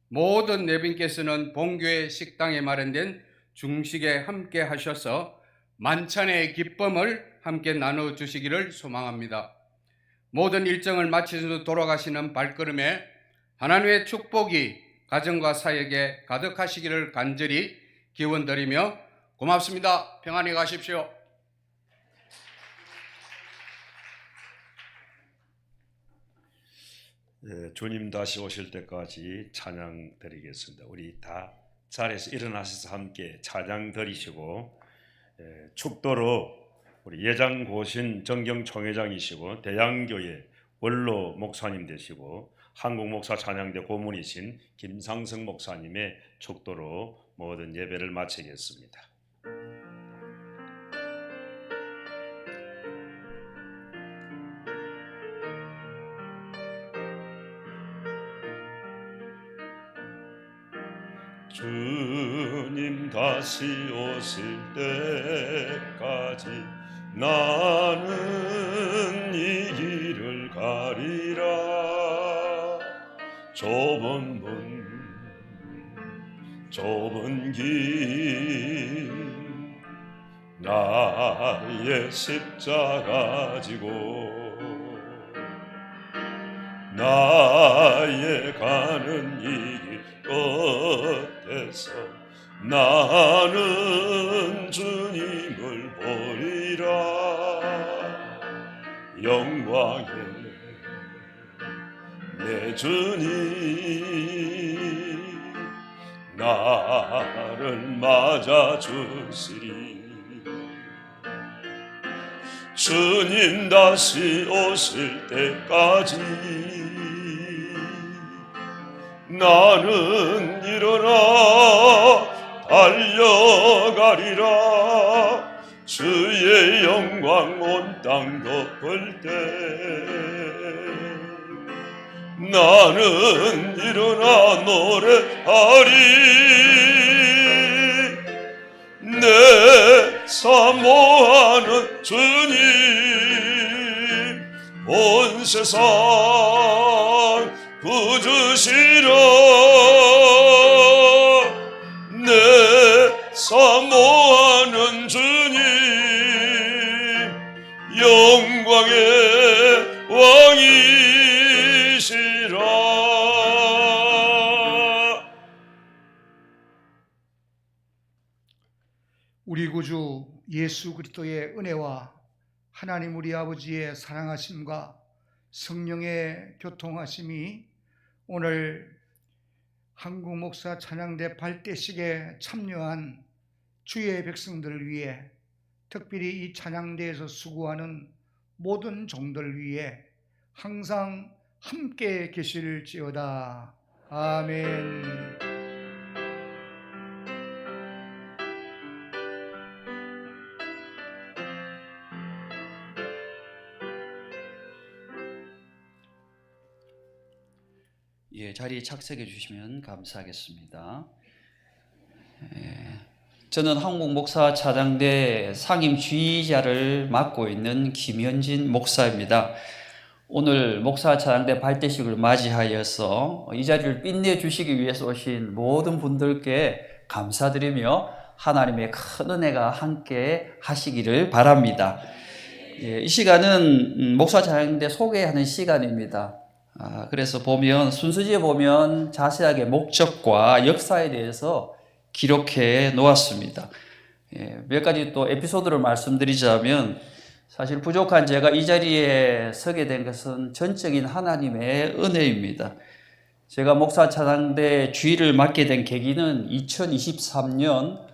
모든 내빈께서는 본교회 식당에 마련된 중식에 함께 하셔서 만찬의 기쁨을 함께 나눠주시기를 소망합니다. 모든 일정을 마치셔서 돌아가시는 발걸음에 하나님의 축복이 가정과 사역에 가득하시기를 간절히 기원드리며 고맙습니다. 평안히 가십시오. 주님 다시 오실 때까지 찬양 드리겠습니다. 우리 다 자리에서 일어나셔서 함께 찬양 드리시고 축도로 우리 예장고신 정경총회장이시고 대양교회 원로 목사님 되시고 한국목사 찬양대 고문이신 김상성 목사님의 축도로 모든 예배를 마치겠습니다. 주님 다시 오실 때까지 나는 이 길을 가리라. 좁은 문 좁은 길 나의 십자가 지고 나의 가는 이 길 끝에서 나는 주님을 보리라. 영광의 내 주님 나를 맞아 주시리. 주님 다시 오실 때까지 나는 일어나 달려가리라. 주의 영광 온 땅 덮을 때 나는 일어나 노래하리. 내 사모하는 주님 온 세상 부주시라. 내 사모하는 주님 영광의 왕이시라. 우리 구주 예수 그리스도의 은혜와 하나님 우리 아버지의 사랑하심과 성령의 교통하심이 오늘 한국 목사 찬양대 발대식에 참여한 주의 백성들을 위해 특별히 이 찬양대에서 수고하는 모든 종들 위해 항상 함께 계실지어다. 아멘. 예, 자리에 착석해 주시면 감사하겠습니다. 저는 한국 목사 찬양대 상임 주의자를 맡고 있는 김현진 목사입니다. 오늘 목사 찬양대 발대식을 맞이하여서 이 자리를 빛내주시기 위해서 오신 모든 분들께 감사드리며 하나님의 큰 은혜가 함께 하시기를 바랍니다. 이 시간은 목사 찬양대 소개하는 시간입니다. 그래서 보면 순서지에 보면 자세하게 목적과 역사에 대해서 기록해 놓았습니다. 몇 가지 또 에피소드를 말씀드리자면 사실 부족한 제가 이 자리에 서게 된 것은 전적인 하나님의 은혜입니다. 제가 목사 찬양대 주의를 맡게 된 계기는 2023년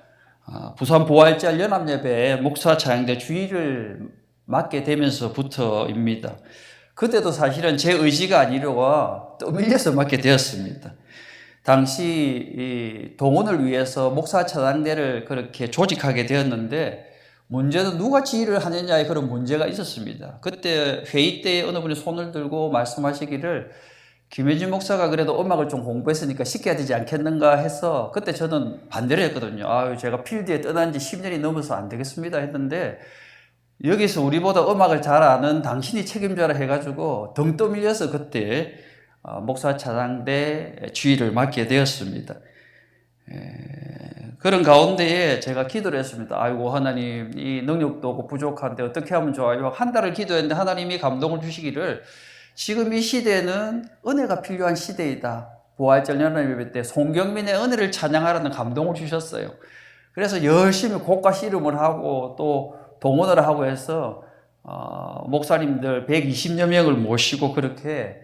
부산 부활절 연합예배에 목사 찬양대 주의를 맡게 되면서부터입니다. 그때도 사실은 제 의지가 아니려와 떠밀려서 맡게 되었습니다. 당시 이 동원을 위해서 목사 찬양대를 그렇게 조직하게 되었는데 문제는 누가 지휘를 하느냐에 그런 문제가 있었습니다. 그때 회의 때 어느 분이 손을 들고 말씀하시기를 김현진 목사가 그래도 음악을 좀 공부했으니까 시켜야 되지 않겠는가 해서 그때 저는 반대를 했거든요. 제가 필드에 떠난 지 10년이 넘어서 안 되겠습니다 했는데 여기서 우리보다 음악을 잘 아는 당신이 책임져라 해가지고 등 떠밀려서 그때 목사 찬양대 주의를 맡게 되었습니다. 그런 가운데에 제가 기도를 했습니다. 아이고 하나님 이 능력도 없고 부족한데 어떻게 하면 좋아요? 한 달을 기도했는데 하나님이 감동을 주시기를 지금 이 시대는 은혜가 필요한 시대이다. 부활절 연합예배 때 송경민의 은혜를 찬양하라는 감동을 주셨어요. 그래서 열심히 곡과 씨름을 하고 또 동원을 하고 해서 목사님들 120여 명을 모시고 그렇게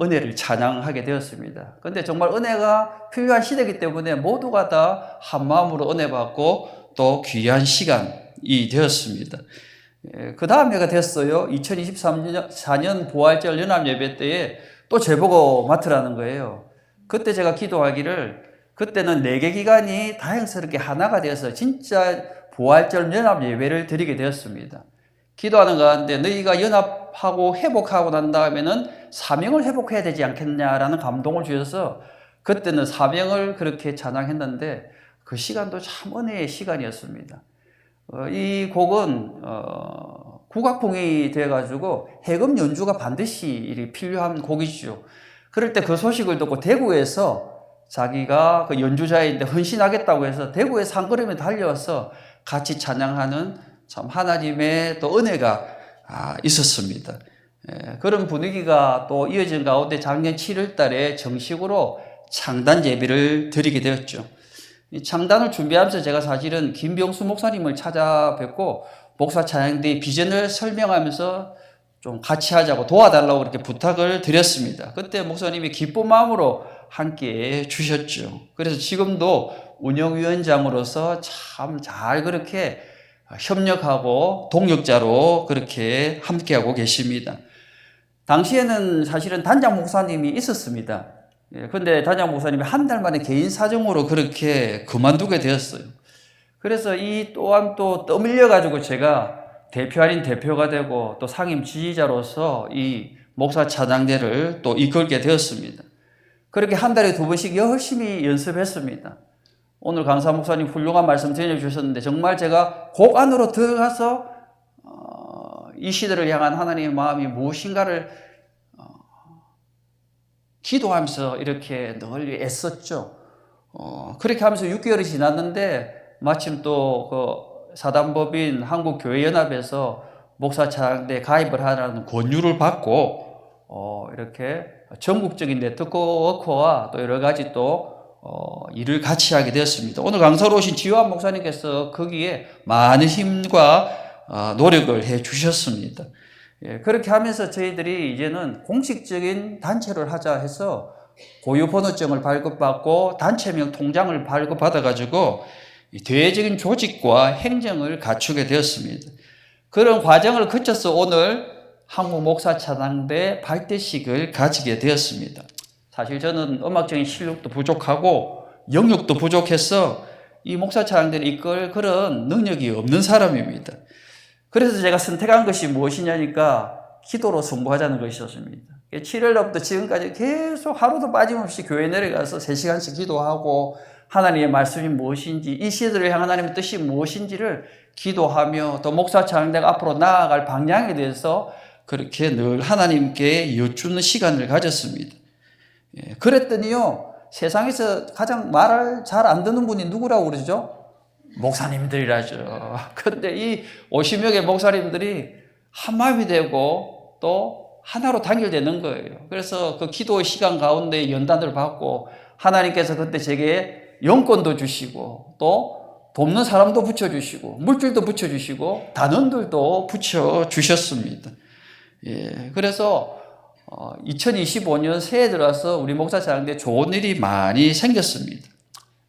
은혜를 찬양하게 되었습니다. 그런데 정말 은혜가 필요한 시대이기 때문에 모두가 다 한마음으로 은혜 받고 또 귀한 시간이 되었습니다. 그 다음 해가 됐어요. 2023년 부활절 연합예배 때에 또 제보고 맡으라는 거예요. 그때 제가 기도하기를 그때는 4개 기관이 다행스럽게 하나가 되어서 진짜 부활절 연합예배를 드리게 되었습니다. 기도하는 가운데 너희가 연합하고 회복하고 난 다음에는 사명을 회복해야 되지 않겠냐라는 감동을 주셔서 그때는 사명을 그렇게 찬양했는데 그 시간도 참 은혜의 시간이었습니다. 이 곡은 국악풍이 돼가지고 해금 연주가 반드시 필요한 곡이죠. 그럴 때 그 소식을 듣고 대구에서 자기가 그 연주자인데 헌신하겠다고 해서 대구에서 한 걸음에 달려와서 같이 찬양하는 참 하나님의 또 은혜가 있었습니다. 그런 분위기가 또 이어진 가운데 작년 7월 달에 정식으로 창단 예배를 드리게 되었죠. 이 창단을 준비하면서 제가 사실은 김병수 목사님을 찾아뵙고 목사 찬양대의 비전을 설명하면서 좀 같이 하자고 도와달라고 그렇게 부탁을 드렸습니다. 그때 목사님이 기쁜 마음으로 함께 주셨죠. 그래서 지금도 운영위원장으로서 참 잘 그렇게 협력하고 동력자로 그렇게 함께하고 계십니다. 당시에는 사실은 단장 목사님이 있었습니다. 그런데 단장 목사님이 한 달 만에 개인 사정으로 그렇게 그만두게 되었어요. 그래서 이 또한 또 떠밀려가지고 제가 대표 아닌 대표가 되고 또 상임 지휘자로서 이 목사 찬양대를 또 이끌게 되었습니다. 그렇게 한 달에 2번씩 열심히 연습했습니다. 오늘 강사 목사님 훌륭한 말씀 전해주셨는데 정말 제가 곡 안으로 들어가서 이 시대를 향한 하나님의 마음이 무엇인가를 기도하면서 이렇게 늘 애썼죠. 그렇게 하면서 6개월이 지났는데 마침 또 그 사단법인 한국교회연합에서 목사 찬양대에 가입을 하라는 권유를 받고 이렇게 전국적인 네트워크와 또 여러 가지 또 일을 같이 하게 되었습니다. 오늘 강사로 오신 지효한 목사님께서 거기에 많은 힘과 노력을 해 주셨습니다. 그렇게 하면서 저희들이 이제는 공식적인 단체를 하자 해서 고유번호증을 발급받고 단체명 통장을 발급받아가지고 대외적인 조직과 행정을 갖추게 되었습니다. 그런 과정을 거쳐서 오늘 한국 목사 찬양대 발대식을 가지게 되었습니다. 사실 저는 음악적인 실력도 부족하고 영역도 부족해서 이 목사 찬양대를 이끌 그런 능력이 없는 사람입니다. 그래서 제가 선택한 것이 무엇이냐니까 기도로 승부하자는 것이었습니다. 7월부터 지금까지 계속 하루도 빠짐없이 교회 내려가서 3시간씩 기도하고 하나님의 말씀이 무엇인지 이 시대를 향한 하나님의 뜻이 무엇인지를 기도하며 또 목사 찬양대가 앞으로 나아갈 방향에 대해서 그렇게 늘 하나님께 여쭈는 시간을 가졌습니다. 그랬더니요 세상에서 가장 말을 잘 안 듣는 분이 누구라고 그러죠? 목사님들이라죠. 그런데 이 50여 개 목사님들이 한마음이 되고 또 하나로 단결되는 거예요. 그래서 그 기도의 시간 가운데 연단을 받고 하나님께서 그때 제게 영권도 주시고 또 돕는 사람도 붙여주시고 물질도 붙여주시고 단원들도 붙여주셨습니다. 예, 그래서 2025년 새해 들어서 우리 목사 자랑대에 좋은 일이 많이 생겼습니다.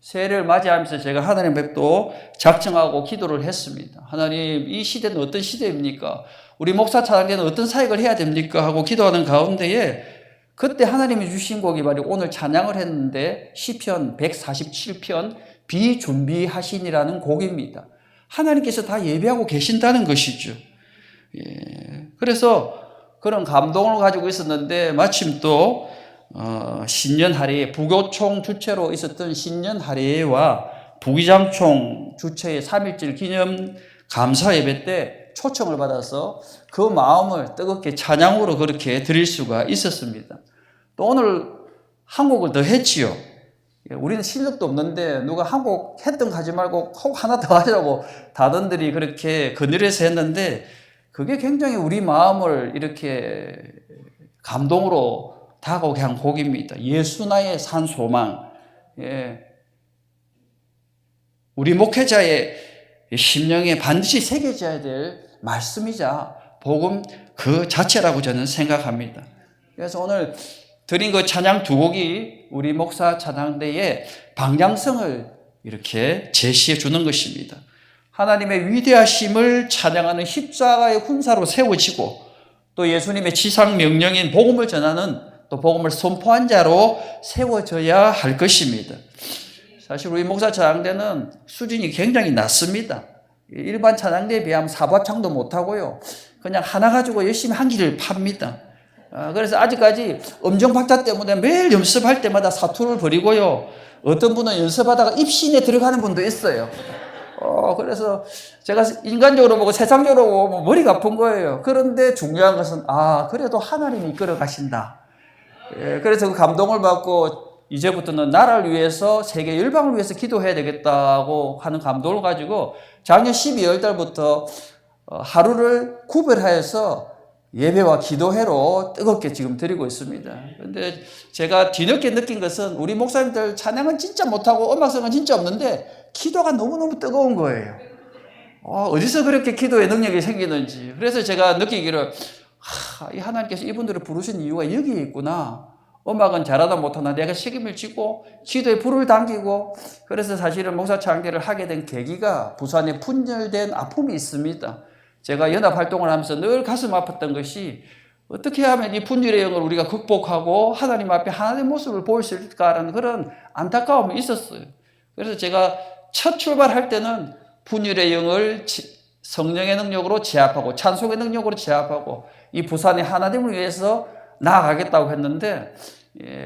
새해를 맞이하면서 제가 하나님 앞에 또 작정하고 기도를 했습니다. 하나님, 이 시대는 어떤 시대입니까? 우리 목사 자랑대는 어떤 사역을 해야 됩니까? 하고 기도하는 가운데에 그때 하나님이 주신 곡이 바로 오늘 찬양을 했는데 시편 147편 비준비하신이라는 곡입니다. 하나님께서 다 예배하고 계신다는 것이죠. 예, 그래서 그런 감동을 가지고 있었는데 마침 또 신년 할례, 부교총 주최로 있었던 신년 할례와 부기장총 주최의 3.1절 기념 감사 예배 때 초청을 받아서 그 마음을 뜨겁게 찬양으로 그렇게 드릴 수가 있었습니다. 또 오늘 한 곡을 더 했지요. 우리는 실력도 없는데 누가 한 곡 했던 거 하지 말고 꼭 하나 더 하자고 단원들이 그렇게 그늘에서 했는데 그게 굉장히 우리 마음을 이렇게 감동으로 다가오게 한 곡입니다. 예수 나의 산 소망. 예. 우리 목회자의 심령에 반드시 새겨져야 될 말씀이자 복음 그 자체라고 저는 생각합니다. 그래서 오늘 드린 그 찬양 두 곡이 우리 목사 찬양대의 방향성을 이렇게 제시해 주는 것입니다. 하나님의 위대하심을 찬양하는 십자가의 훈사로 세워지고 또 예수님의 지상 명령인 복음을 전하는 또 복음을 선포한 자로 세워져야 할 것입니다. 사실 우리 목사 찬양대는 수준이 굉장히 낮습니다. 일반 찬양대에 비하면 사바창도 못하고요. 그냥 하나 가지고 열심히 한 길을 팝니다. 그래서 아직까지 음정박자 때문에 매일 연습할 때마다 사투를 벌이고요. 어떤 분은 연습하다가 입신에 들어가는 분도 있어요. 그래서 제가 인간적으로 보고 세상적으로 보고 머리가 아픈 거예요. 그런데 중요한 것은 그래도 하나님이 이끌어 가신다. 예, 그래서 그 감동을 받고 이제부터는 나라를 위해서 세계 열방을 위해서 기도해야 되겠다고 하는 감동을 가지고 작년 12월 달부터 하루를 구별하여서 예배와 기도회로 뜨겁게 지금 드리고 있습니다. 그런데 제가 뒤늦게 느낀 것은 우리 목사님들 찬양은 진짜 못하고 음악성은 진짜 없는데 기도가 너무너무 뜨거운 거예요. 어디서 그렇게 기도의 능력이 생기는지. 그래서 제가 느끼기를 이 하나님께서 이분들을 부르신 이유가 여기에 있구나. 음악은 잘하다 못하나 내가 책임을 지고 기도에 불을 당기고 그래서 사실은 목사 찬양대를 하게 된 계기가 부산에 분열된 아픔이 있습니다. 제가 연합활동을 하면서 늘 가슴 아팠던 것이 어떻게 하면 이 분열의 영을 우리가 극복하고 하나님 앞에 하나님의 모습을 보일 수 있을까라는 그런 안타까움이 있었어요. 그래서 제가 첫 출발할 때는 분열의 영을 성령의 능력으로 제압하고 찬송의 능력으로 제압하고 이 부산의 하나님을 위해서 나아가겠다고 했는데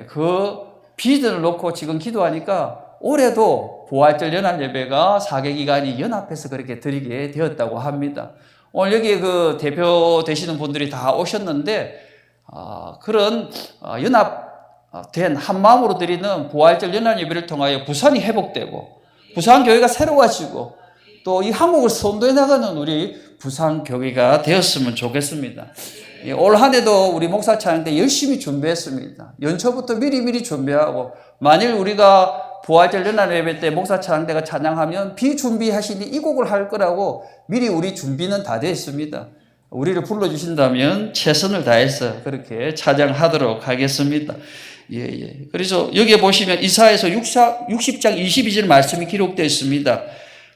그 비전을 놓고 지금 기도하니까 올해도 부활절 연합 예배가 4개 기간이 연합해서 그렇게 드리게 되었다고 합니다. 오늘 여기 그 대표 되시는 분들이 다 오셨는데 그런 연합된 한 마음으로 드리는 부활절 연합 예배를 통하여 부산이 회복되고 부산 교회가 새로워지고 또 이 한국을 선도해 나가는 우리 부산 교회가 되었으면 좋겠습니다. 올 한 해도 우리 목사 찬양대 열심히 준비했습니다. 연초부터 미리 준비하고 만일 우리가 부활절 연합 예배 때 목사 찬양대가 찬양하면 비준비하시니 이 곡을 할 거라고 미리 우리 준비는 다 되어 있습니다. 우리를 불러주신다면 최선을 다해서 그렇게 찬양하도록 하겠습니다. 예. 그래서 여기에 보시면 이사야서 60장 22절 말씀이 기록되어 있습니다.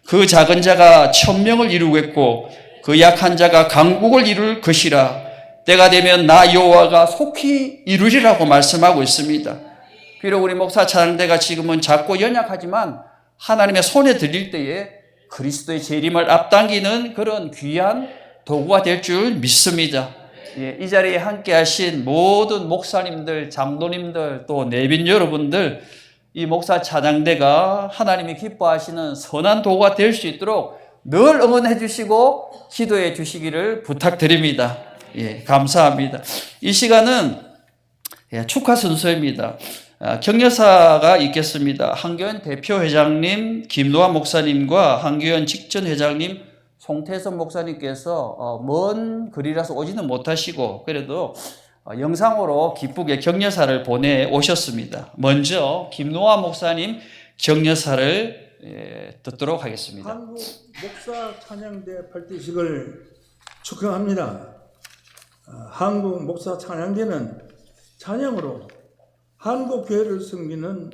그 작은 자가 천명을 이루겠고 그 약한 자가 강국을 이룰 것이라. 때가 되면 나 여호와가 속히 이루리라고 말씀하고 있습니다. 비록 우리 목사 찬양대가 지금은 작고 연약하지만 하나님의 손에 들릴 때에 그리스도의 재림을 앞당기는 그런 귀한 도구가 될 줄 믿습니다. 이 자리에 함께 하신 모든 목사님들, 장로님들, 또 내빈 여러분들, 이 목사 찬양대가 하나님이 기뻐하시는 선한 도구가 될 수 있도록 늘 응원해 주시고 기도해 주시기를 부탁드립니다. 감사합니다. 이 시간은 축하 순서입니다. 격려사가 있겠습니다. 한교연 대표회장님, 김노환 목사님과 한교연 직전회장님 송태선 목사님께서 먼 거리라서 오지는 못하시고 그래도 영상으로 기쁘게 격려사를 보내오셨습니다. 먼저 김노아 목사님 격려사를 듣도록 하겠습니다. 한국 목사 찬양대 발대식을 축하합니다. 한국 목사 찬양대는 찬양으로 한국 교회를 섬기는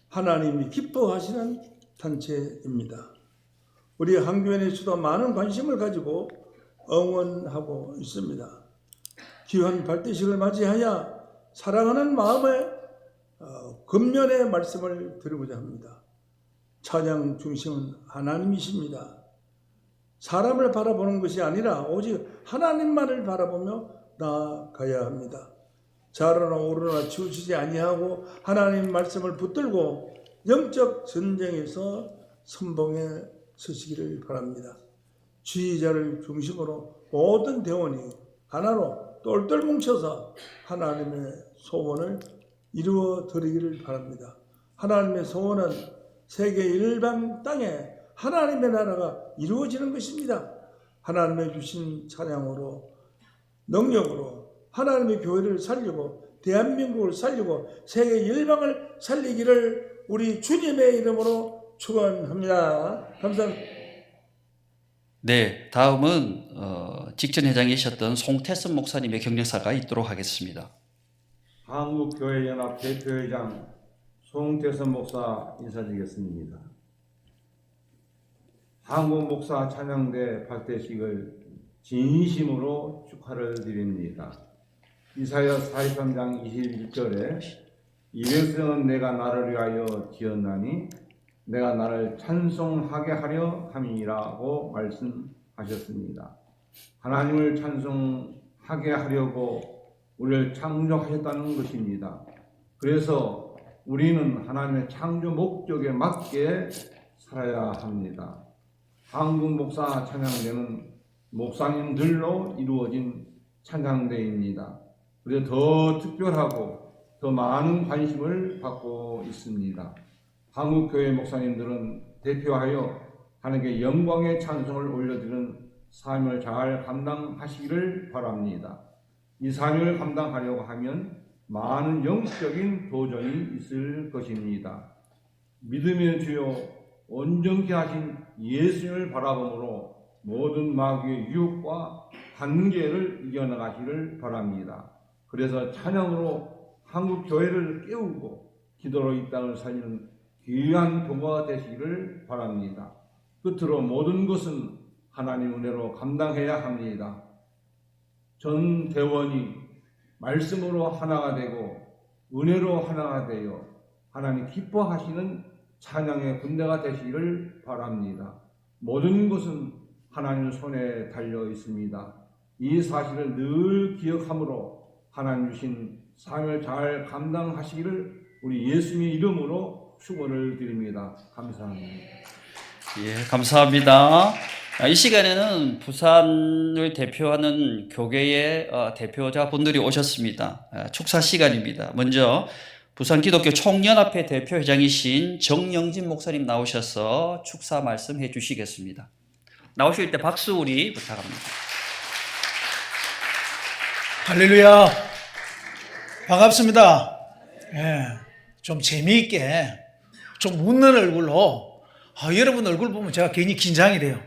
하나님이 기뻐하시는 단체입니다. 우리 한교회 내에서도 많은 관심을 가지고 응원하고 있습니다. 귀한 발대식을 맞이하여 사랑하는 마음의 근면의 말씀을 드리고자 합니다. 찬양 중심은 하나님이십니다. 사람을 바라보는 것이 아니라 오직 하나님만을 바라보며 나아가야 합니다. 좌로나 우로나 치우치지 아니하고 하나님 말씀을 붙들고 영적 전쟁에서 선봉에 서시기를 바랍니다. 지휘자를 중심으로 모든 대원이 하나로 똘똘 뭉쳐서 하나님의 소원을 이루어 드리기를 바랍니다. 하나님의 소원은 세계 일방 땅에 하나님의 나라가 이루어지는 것입니다. 하나님의 주신 찬양으로 능력으로 하나님의 교회를 살리고 대한민국을 살리고 세계 일방을 살리기를 우리 주님의 이름으로 축원합니다. 감사합니다. 네, 다음은 직전 회장이셨던 송태선 목사님의 격려사가 있도록 하겠습니다. 한국교회연합 대표회장 송태선 목사 인사드리겠습니다. 한국 목사 찬양대 발대식을 진심으로 축하를 드립니다. 이사야 43장 21절에 이 백성은 내가 나를 위하여 지었나니 내가 나를 찬송하게 하려 함이라고 말씀하셨습니다. 하나님을 찬송하게 하려고 우리를 창조하셨다는 것입니다. 그래서 우리는 하나님의 창조 목적에 맞게 살아야 합니다. 한국 목사 찬양대는 목사님들로 이루어진 찬양대입니다. 그래서 더 특별하고 더 많은 관심을 받고 있습니다. 한국교회 목사님들은 대표하여 하나님께 영광의 찬송을 올려드리는 사명을 잘 감당하시기를 바랍니다. 이 사명을 감당하려고 하면 많은 영적인 도전이 있을 것입니다. 믿음의 주요 온전케 하신 예수님을 바라봄으로 모든 마귀의 유혹과 한계를 이겨나가시기를 바랍니다. 그래서 찬양으로 한국 교회를 깨우고 기도로 이 땅을 살리는 귀한 도구가 되시기를 바랍니다. 끝으로 모든 것은 하나님 은혜로 감당해야 합니다. 전 대원이 말씀으로 하나가 되고 은혜로 하나가 되어 하나님 기뻐하시는 찬양의 군대가 되시기를 바랍니다. 모든 것은 하나님 손에 달려 있습니다. 이 사실을 늘 기억함으로 하나님 주신 사명을 잘 감당하시기를 우리 예수님의 이름으로 축원을 드립니다. 감사합니다. 예, 감사합니다. 이 시간에는 부산을 대표하는 교계의 대표자분들이 오셨습니다. 축사 시간입니다. 먼저 부산 기독교 총연합회 대표회장이신 정영진 목사님 나오셔서 축사 말씀해 주시겠습니다. 나오실 때 박수 우리 부탁합니다. 할렐루야. 반갑습니다. 예, 좀 재미있게 좀 웃는 얼굴로 여러분 얼굴 보면 제가 괜히 긴장이 돼요.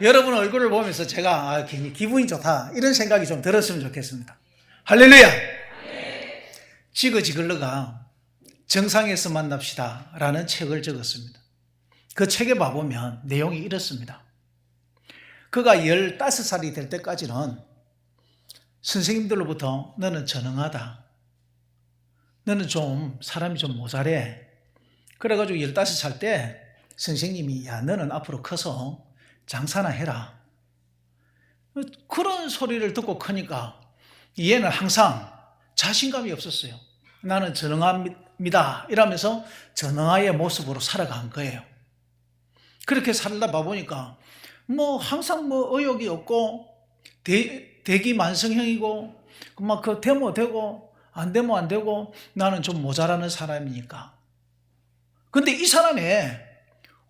여러분 얼굴을 보면서 제가 괜히 기분이 좋다 이런 생각이 좀 들었으면 좋겠습니다. 할렐루야. 지그지글러가 정상에서 만납시다 라는 책을 적었습니다. 그 책에 봐보면 내용이 이렇습니다. 그가 15살이 될 때까지는 선생님들로부터 너는 전능하다, 너는 좀 사람이 좀 모자래, 그래가지고 15살 때 선생님이 야 너는 앞으로 커서 장사나 해라, 그런 소리를 듣고 크니까 얘는 항상 자신감이 없었어요. 나는 전능합니다 이러면서 전능아의 모습으로 살아간 거예요. 그렇게 살다 봐보니까 항상 의욕이 없고 대기만성형이고 막 그 되면 되고 안 되면 안 되고 나는 좀 모자라는 사람이니까. 근데 이 사람의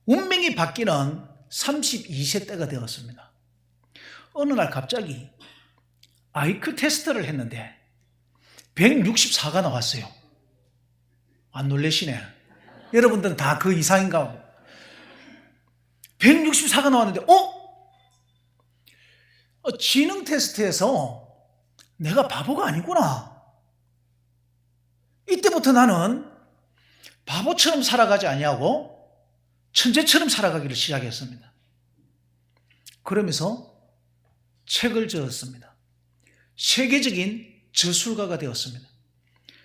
운명이 바뀌는 32세 때가 되었습니다. 어느 날 갑자기 IQ 테스트를 했는데 164가 나왔어요. 안 놀라시네. 여러분들은 다 그 이상인가? 164가 나왔는데 지능 테스트에서 내가 바보가 아니구나. 이때부터 나는 바보처럼 살아가지 아니하고 천재처럼 살아가기를 시작했습니다. 그러면서 책을 지었습니다. 세계적인 저술가가 되었습니다.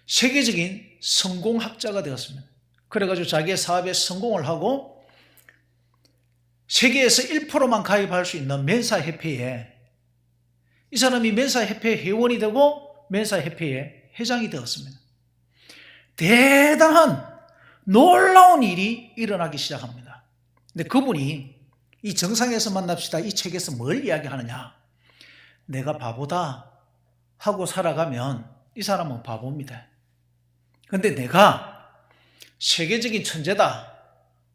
세계적인 성공학자가 되었습니다. 그래가지고 자기의 사업에 성공을 하고 세계에서 1%만 가입할 수 있는 멘사협회에 이 사람이 멘사협회 회원이 되고 멘사협회의 회장이 되었습니다. 대단한 놀라운 일이 일어나기 시작합니다. 근데 그분이 이 정상에서 만납시다 이 책에서 뭘 이야기하느냐? 내가 바보다 하고 살아가면 이 사람은 바보입니다. 근데 내가 세계적인 천재다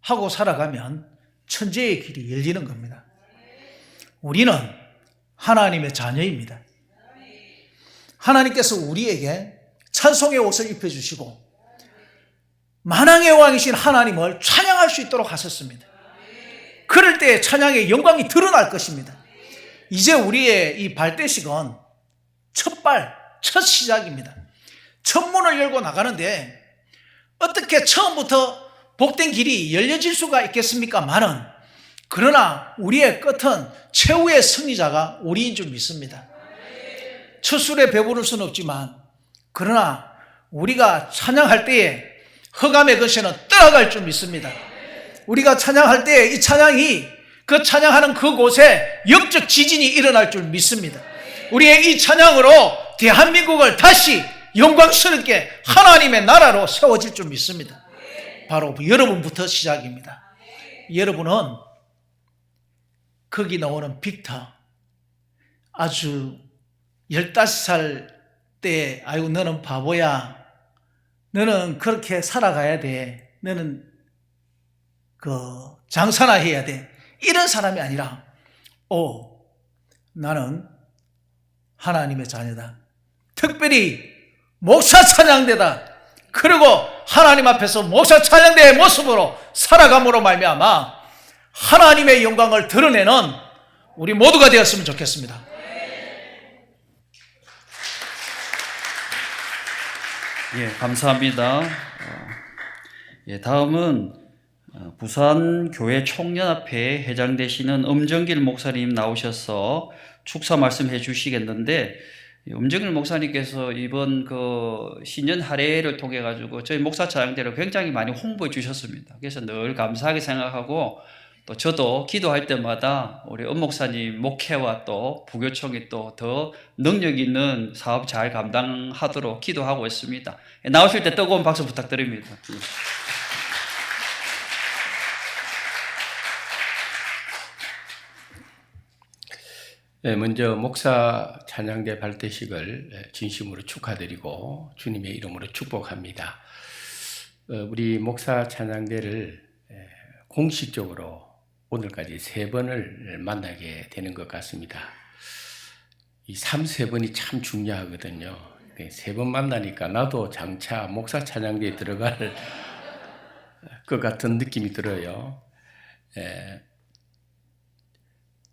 하고 살아가면 천재의 길이 열리는 겁니다. 우리는 하나님의 자녀입니다. 하나님께서 우리에게 찬송의 옷을 입혀주시고 만왕의 왕이신 하나님을 찬양할 수 있도록 하셨습니다. 그럴 때 찬양의 영광이 드러날 것입니다. 이제 우리의 이 발대식은 첫 시작입니다. 첫 문을 열고 나가는데 어떻게 처음부터 복된 길이 열려질 수가 있겠습니까만은 그러나 우리의 끝은 최후의 승리자가 우리인 줄 믿습니다. 첫 술에 배부를 수는 없지만 그러나 우리가 찬양할 때에 흑암의 거세는 떠나갈 줄 믿습니다. 우리가 찬양할 때에 이 찬양이 그 찬양하는 그곳에 영적 지진이 일어날 줄 믿습니다. 우리의 이 찬양으로 대한민국을 다시 영광스럽게 하나님의 나라로 세워질 줄 믿습니다. 바로 여러분부터 시작입니다. 여러분은 거기 나오는 빅터 아주 15살 때 아이고 너는 바보야. 너는 그렇게 살아가야 돼. 너는 장사나 해야 돼. 이런 사람이 아니라 나는 하나님의 자녀다. 특별히 목사 찬양대다. 그리고 하나님 앞에서 목사 찬양대의 모습으로 살아감으로 말미암아 하나님의 영광을 드러내는 우리 모두가 되었으면 좋겠습니다. 예, 감사합니다. 다음은 부산교회 총연합회 회장 되시는 엄정길 목사님 나오셔서 축사 말씀해 주시겠는데, 엄정길 목사님께서 이번 신년 할애를 통해 가지고 저희 목사 찬양대를 굉장히 많이 홍보해 주셨습니다. 그래서 늘 감사하게 생각하고 또 저도 기도할 때마다 우리 엄 목사님 목회와 또 부교총이 또 더 능력 있는 사업 잘 감당하도록 기도하고 있습니다. 나오실 때 뜨거운 박수 부탁드립니다. 먼저 목사 찬양대 발대식을 진심으로 축하드리고 주님의 이름으로 축복합니다. 우리 목사 찬양대를 공식적으로 오늘까지 3번을 만나게 되는 것 같습니다. 이 3번이 참 중요하거든요. 3번 만나니까 나도 장차 목사 찬양대에 들어갈 것 같은 느낌이 들어요.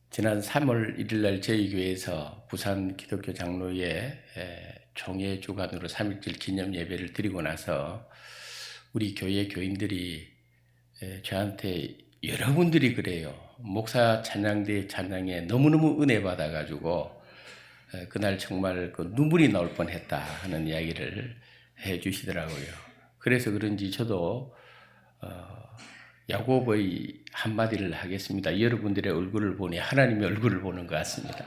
지난 3월 1일 날 저희 교회에서 부산 기독교 장로회 총회 주관으로 3.1절 기념 예배를 드리고 나서 우리 교회 교인들이 저한테 여러분들이 그래요. 목사 찬양대 찬양에 너무너무 은혜 받아가지고 그날 정말 눈물이 나올 뻔했다 하는 이야기를 해주시더라고요. 그래서 그런지 저도 야곱의 한마디를 하겠습니다. 여러분들의 얼굴을 보니 하나님의 얼굴을 보는 것 같습니다.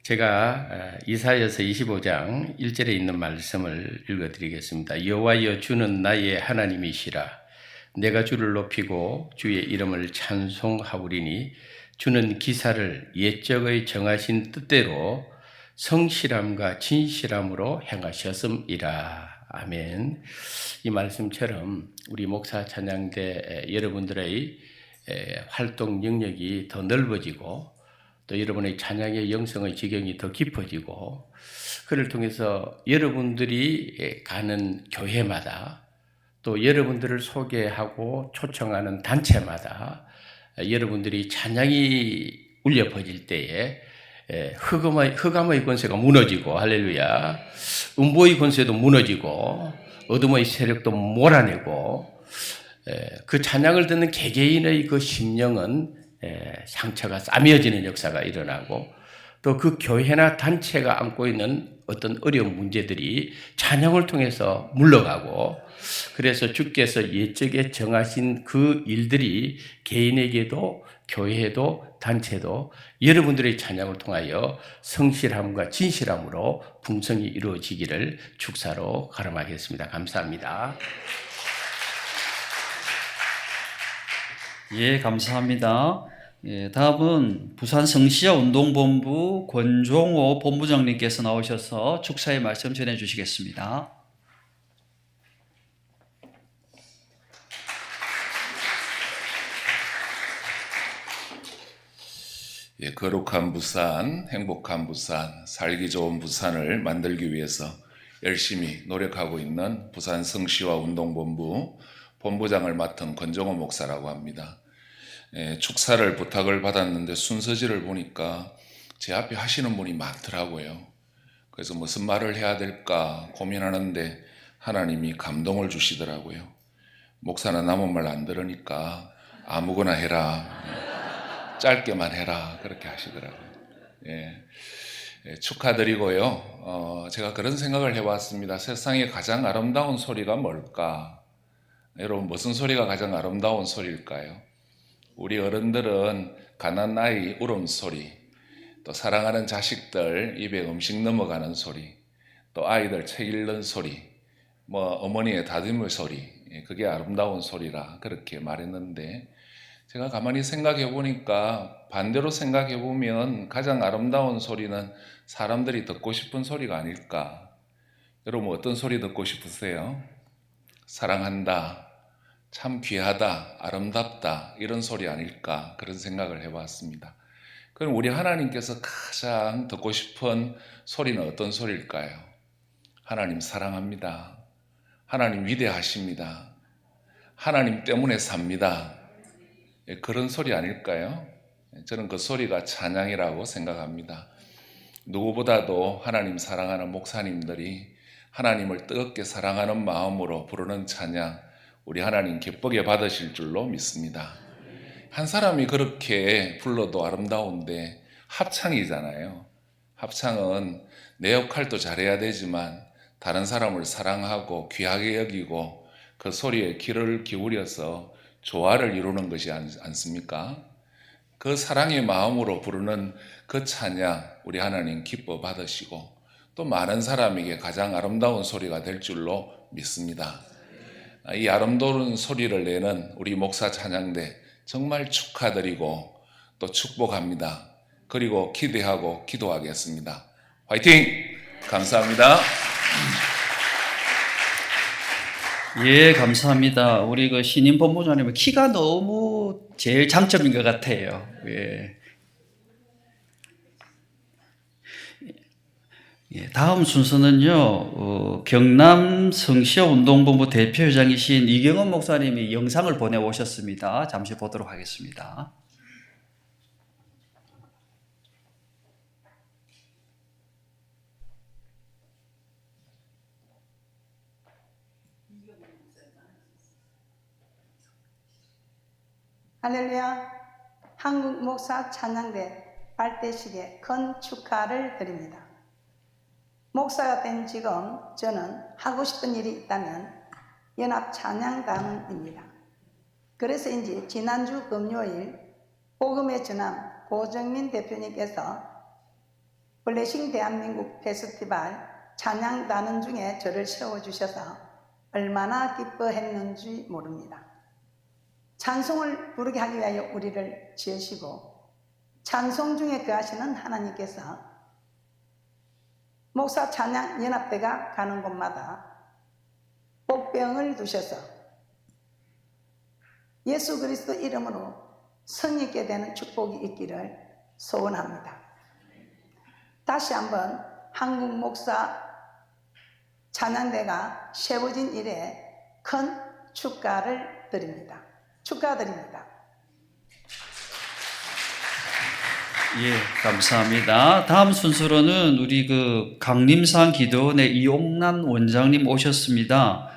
제가 이사야서 25장 1절에 있는 말씀을 읽어드리겠습니다. 여호와여 주는 나의 하나님이시라. 내가 주를 높이고 주의 이름을 찬송하오리니 주는 기사를 옛적의 정하신 뜻대로 성실함과 진실함으로 행하셨음이라. 아멘. 이 말씀처럼 우리 목사 찬양대 여러분들의 활동 영역이 더 넓어지고 또 여러분의 찬양의 영성의 지경이 더 깊어지고 그를 통해서 여러분들이 가는 교회마다 또 여러분들을 소개하고 초청하는 단체마다 여러분들이 찬양이 울려 퍼질 때에 흑암의 권세가 무너지고 할렐루야 음보의 권세도 무너지고 어둠의 세력도 몰아내고 그 찬양을 듣는 개개인의 그 심령은 상처가 싸매어지는 역사가 일어나고 또 그 교회나 단체가 안고 있는 어떤 어려운 문제들이 찬양을 통해서 물러가고 그래서 주께서 예적에 정하신 그 일들이 개인에게도 교회에도 단체도 여러분들의 찬양을 통하여 성실함과 진실함으로 풍성히 이루어지기를 축사로 가름하겠습니다. 감사합니다. 예, 감사합니다. 예, 다음은 부산 성시야 운동본부 권종호 본부장님께서 나오셔서 축사의 말씀 전해 주시겠습니다. 예, 거룩한 부산, 행복한 부산, 살기 좋은 부산을 만들기 위해서 열심히 노력하고 있는 부산 성시와 운동본부 본부장을 맡은 권정호 목사라고 합니다. 축사를 부탁을 받았는데 순서지를 보니까 제 앞에 하시는 분이 많더라고요. 그래서 무슨 말을 해야 될까 고민하는데 하나님이 감동을 주시더라고요. 목사는 남은 말 안 들으니까 아무거나 해라. 짧게만 해라. 그렇게 하시더라고요. 축하드리고요. 제가 그런 생각을 해봤습니다. 세상에 가장 아름다운 소리가 뭘까? 여러분, 무슨 소리가 가장 아름다운 소리일까요? 우리 어른들은 가난 아이 울음소리, 또 사랑하는 자식들 입에 음식 넘어가는 소리, 또 아이들 책 읽는 소리, 어머니의 다듬을 소리, 그게 아름다운 소리라 그렇게 말했는데 제가 가만히 생각해 보니까 반대로 생각해 보면 가장 아름다운 소리는 사람들이 듣고 싶은 소리가 아닐까. 여러분 어떤 소리 듣고 싶으세요? 사랑한다, 참 귀하다, 아름답다 이런 소리 아닐까 그런 생각을 해봤습니다. 그럼 우리 하나님께서 가장 듣고 싶은 소리는 어떤 소리일까요? 하나님 사랑합니다. 하나님 위대하십니다. 하나님 때문에 삽니다. 그런 소리 아닐까요? 저는 그 소리가 찬양이라고 생각합니다. 누구보다도 하나님 사랑하는 목사님들이 하나님을 뜨겁게 사랑하는 마음으로 부르는 찬양 우리 하나님 기쁘게 받으실 줄로 믿습니다. 한 사람이 그렇게 불러도 아름다운데 합창이잖아요. 합창은 내 역할도 잘해야 되지만 다른 사람을 사랑하고 귀하게 여기고 그 소리에 귀를 기울여서 조화를 이루는 것이 않습니까? 그 사랑의 마음으로 부르는 그 찬양 우리 하나님 기뻐 받으시고 또 많은 사람에게 가장 아름다운 소리가 될 줄로 믿습니다. 이 아름다운 소리를 내는 우리 목사 찬양대 정말 축하드리고 또 축복합니다. 그리고 기대하고 기도하겠습니다. 화이팅! 감사합니다. 예, 감사합니다. 우리 그 신임 본부장님은 키가 너무 제일 장점인 것 같아요. 예. 예, 다음 순서는요, 경남 성시야 운동본부 대표회장이신 이경원 목사님이 영상을 보내오셨습니다. 잠시 보도록 하겠습니다. 할렐루야. 한국 목사 찬양대 발대식에 큰 축하를 드립니다. 목사가 된 지금 저는 하고 싶은 일이 있다면 연합 찬양단입니다. 그래서인지 지난주 금요일 복음의 전함 고정민 대표님께서 블레싱 대한민국 페스티벌 찬양단원 중에 저를 세워주셔서 얼마나 기뻐했는지 모릅니다. 찬송을 부르게 하기 위하여 우리를 지으시고 찬송 중에 거하시는 하나님께서 목사 찬양 연합대가 가는 곳마다 복병을 두셔서 예수 그리스도 이름으로 성립게 되는 축복이 있기를 소원합니다. 다시 한번 한국 목사 찬양대가 세워진 일에 큰 축하를 드립니다. 축하드립니다. 예, 감사합니다. 다음 순서로는 우리 강림산 기도원의 이용란 원장님 오셨습니다.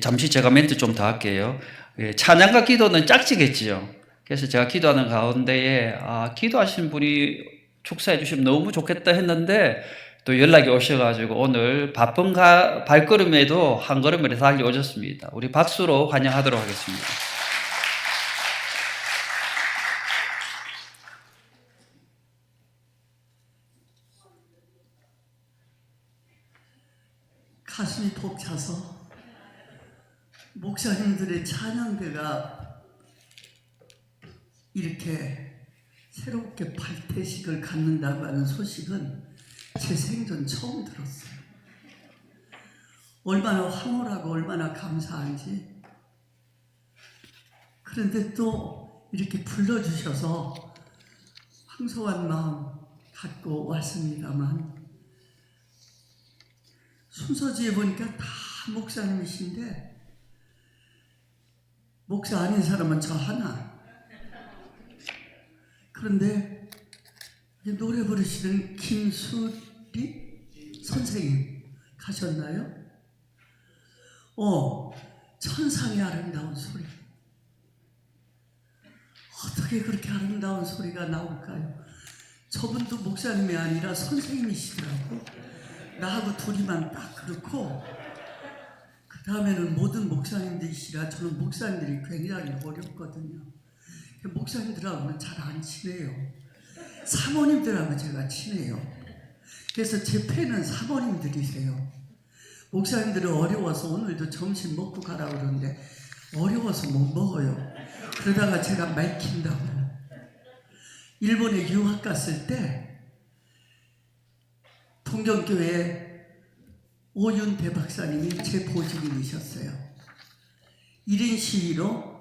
잠시 제가 멘트 좀 더 할게요. 예, 찬양과 기도는 짝지겠지요. 그래서 제가 기도하는 가운데에 기도하신 분이 축사해 주시면 너무 좋겠다 했는데 또 연락이 오셔가지고 오늘 바쁜 발걸음에도 한 걸음을 달려오셨습니다. 우리 박수로 환영하도록 하겠습니다. 가슴이 벅차서 목사님들의 찬양대가 이렇게 새롭게 발대식을 갖는다고 하는 소식은 제 생전 처음 들었어요. 얼마나 황홀하고 얼마나 감사한지. 그런데 또 이렇게 불러주셔서 황소한 마음 갖고 왔습니다만 순서지에 보니까 다 목사님이신데 목사 아닌 사람은 저 하나. 그런데 노래 부르시는 김수리 선생님 가셨나요? 천상의 아름다운 소리. 어떻게 그렇게 아름다운 소리가 나올까요? 저분도 목사님이 아니라 선생님이시더라고. 나하고 둘이만 딱 그렇고 그 다음에는 모든 목사님들이시라 저는 목사님들이 굉장히 어렵거든요. 목사님들하고는 잘 안 친해요. 사모님들하고 제가 친해요. 그래서 제 팬은 사모님들이세요. 목사님들은 어려워서 오늘도 점심 먹고 가라 그러는데 어려워서 못 먹어요. 그러다가 제가 말킨다고. 일본에 유학 갔을 때 동경교회 오윤대 박사님이 제 보직인이셨어요. 1인 시위로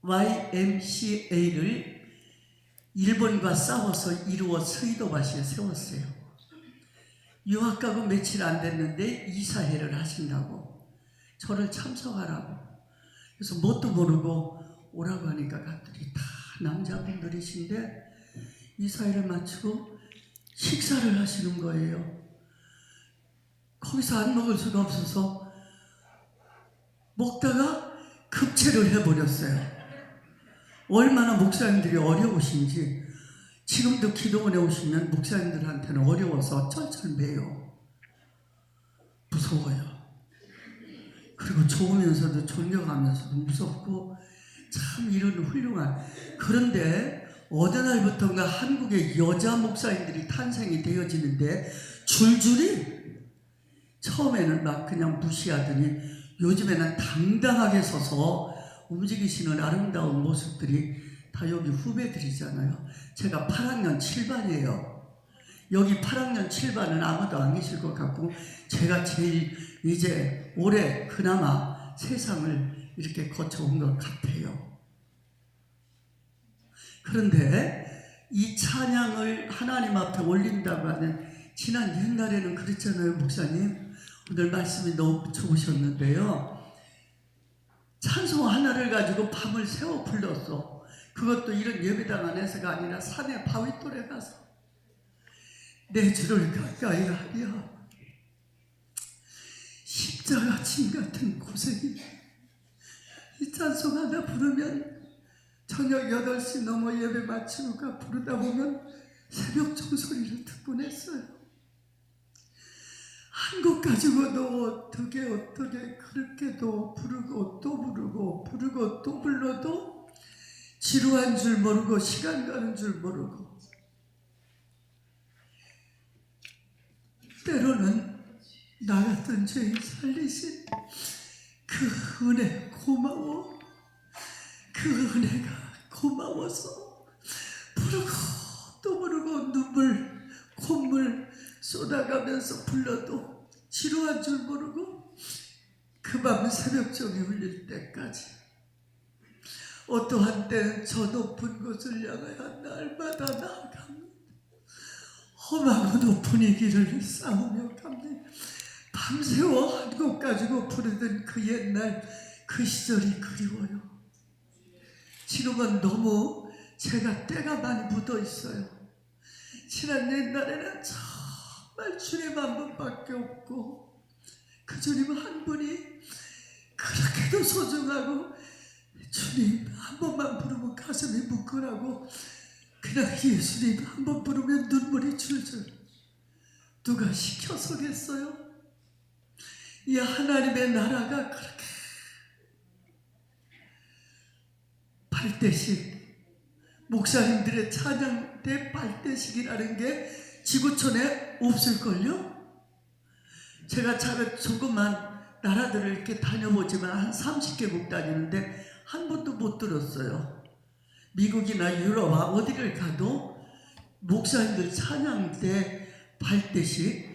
YMCA를 일본과 싸워서 이루어 서이도바시에 세웠어요. 유학 가고 며칠 안 됐는데 이사회를 하신다고 저를 참석하라고. 그래서 뭣도 모르고 오라고 하니까 갔더니 다 남자분들이신데 이사회를 마치고 식사를 하시는 거예요. 거기서 안 먹을 수가 없어서 먹다가 급체를 해버렸어요. 얼마나 목사님들이 어려우신지 지금도 기도원에 오시면 목사님들한테는 어려워서 쩔쩔매요. 무서워요. 그리고 좋으면서도 존경하면서도 무섭고 참 이런 훌륭한. 그런데 어느 날부터인가 한국의 여자 목사님들이 탄생이 되어지는데 줄줄이 처음에는 막 그냥 무시하더니 요즘에는 당당하게 서서 움직이시는 아름다운 모습들이 다 여기 후배들이잖아요. 제가 8학년 7반이에요. 여기 8학년 7반은 아무도 안 계실 것 같고 제가 제일 이제 올해 그나마 세상을 이렇게 거쳐온 것 같아요. 그런데 이 찬양을 하나님 앞에 올린다고 하는 지난 옛날에는 그랬잖아요. 목사님 오늘 말씀이 너무 좋으셨는데요. 찬송 하나를 가지고 밤을 새워 불렀어. 그것도 이런 예배당 안에서가 아니라 산에 바위돌에 가서 내 주를 가까이 하려. 십자가 진 같은 고생이. 이 찬송 하나 부르면 저녁 8시 넘어 예배 마치고 부르다 보면 새벽 종소리를 듣곤 했어요. 한 곡 가지고도 어떻게 그렇게도 부르고 또 부르고 부르고 또 불러도 지루한 줄 모르고 시간 가는 줄 모르고 때로는 나 같은 죄인 살리신 그 은혜 고마워. 그 은혜가 고마워서 부르고 또 부르고 눈물 콧물 쏟아가면서 불러도 지루한 줄 모르고 그 밤 새벽종이 울릴 때까지 어떠한 때는 저 높은 곳을 향하여 날마다 나아갑니다. 험하고 높은 이 길을 싸우며 갑니다. 밤새워 한 곡 가지고 부르던 그 옛날 그 시절이 그리워요. 지금은 너무 제가 때가 많이 묻어 있어요. 지난 옛날에는 정말 주님 한 분밖에 없고 그 주님 한 분이 그렇게도 소중하고 주님 한 번만 부르면 가슴이 뭉클하고 그냥 예수님 한 번 부르면 눈물이 줄줄. 누가 시켜서겠어요? 이 하나님의 나라가 그렇게 발대식, 목사님들의 찬양대 발대식이라는 게 지구촌에 없을걸요? 제가 조그만 나라들을 이렇게 다녀보지만 한 30개국 다니는데 한 번도 못 들었어요. 미국이나 유럽 어디를 가도 목사님들 찬양대 발대식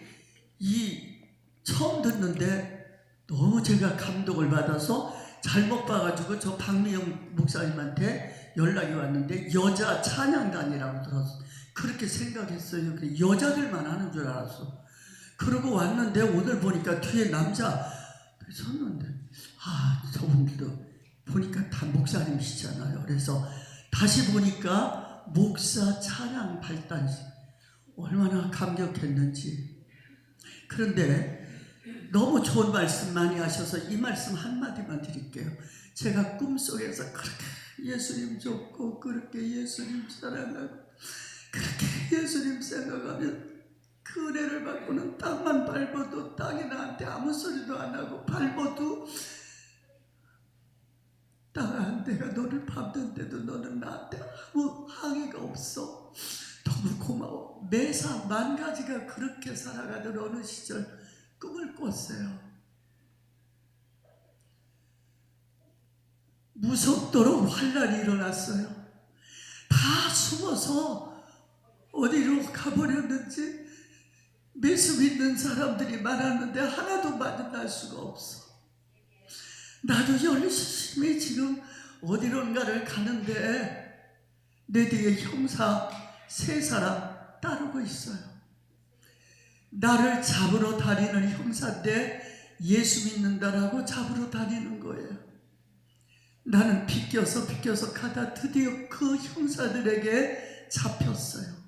처음 듣는데 너무 제가 감동을 받아서 잘못 봐가지고 저 박미영 목사님한테 연락이 왔는데 여자 찬양단이라고 들었어. 그렇게 생각했어요. 여자들만 하는 줄 알았어. 그러고 왔는데 오늘 보니까 뒤에 남자 섰는데 저분들도 보니까 다 목사님이시잖아요. 그래서 다시 보니까 목사 찬양 발단식 얼마나 감격했는지. 그런데 너무 좋은 말씀 많이 하셔서 이 말씀 한마디만 드릴게요. 제가 꿈속에서 그렇게 예수님 좋고 그렇게 예수님 사랑하고 그렇게 예수님 생각하면 그 은혜를 받고는 땅만 밟아도 땅이 나한테 아무 소리도 안 하고 밟아도 땅아 내가 너를 밟는데도 너는 나한테 아무 항의가 없어. 너무 고마워. 매사 만 가지가 그렇게 살아가던 어느 시절 꿈을 꿨어요. 무섭도록 환란이 일어났어요. 다 숨어서 어디로 가버렸는지 매수 믿는 사람들이 많았는데 하나도 만날 수가 없어. 나도 열심히 지금 어디론가를 가는데 내 뒤에 형사 3사람 따르고 있어요. 나를 잡으러 다니는 형사인데 예수 믿는다라고 잡으러 다니는 거예요. 나는 비껴서 가다 드디어 그 형사들에게 잡혔어요.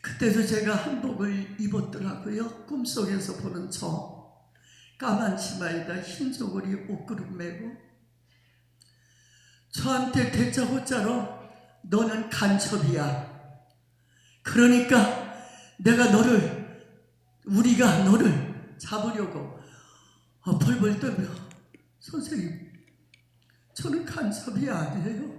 그때도 제가 한복을 입었더라고요. 꿈속에서 보는 저 까만 치마에다 흰 저고리 옷그릇 메고 저한테 대자고자로 너는 간첩이야. 그러니까 우리가 너를 잡으려고 벌벌 떨며 선생님 저는 간첩이 아니에요.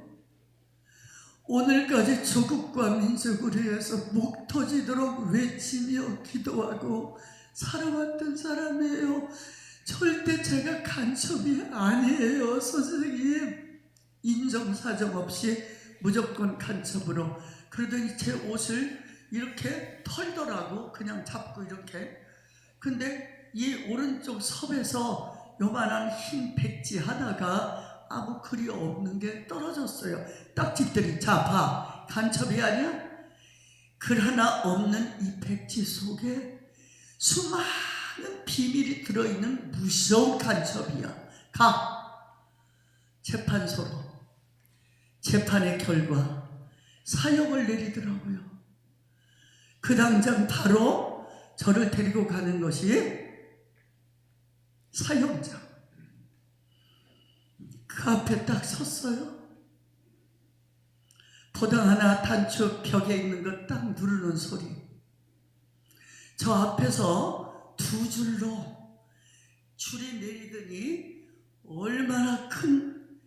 오늘까지 조국과 민족을 위해서 목 터지도록 외치며 기도하고 살아왔던 사람이에요. 절대 제가 간첩이 아니에요. 선생님 인정사정 없이 무조건 간첩으로. 그러더니 제 옷을 이렇게 털더라고. 그냥 잡고 이렇게. 근데 이 오른쪽 섭에서 요만한 흰 백지 하나가 아무 글이 없는 게 떨어졌어요. 딱지들이 자 봐. 간첩이 아니야? 글 하나 없는 이 백지 속에 수많은 비밀이 들어있는 무서운 간첩이야. 가. 재판소로. 재판의 결과 사형을 내리더라고요. 그 당장 바로 저를 데리고 가는 것이 사형장. 그 앞에 딱 섰어요. 도당 하나 단추 벽에 있는 거 딱 누르는 소리. 저 앞에서 2줄로 줄이 내리더니 얼마나 큰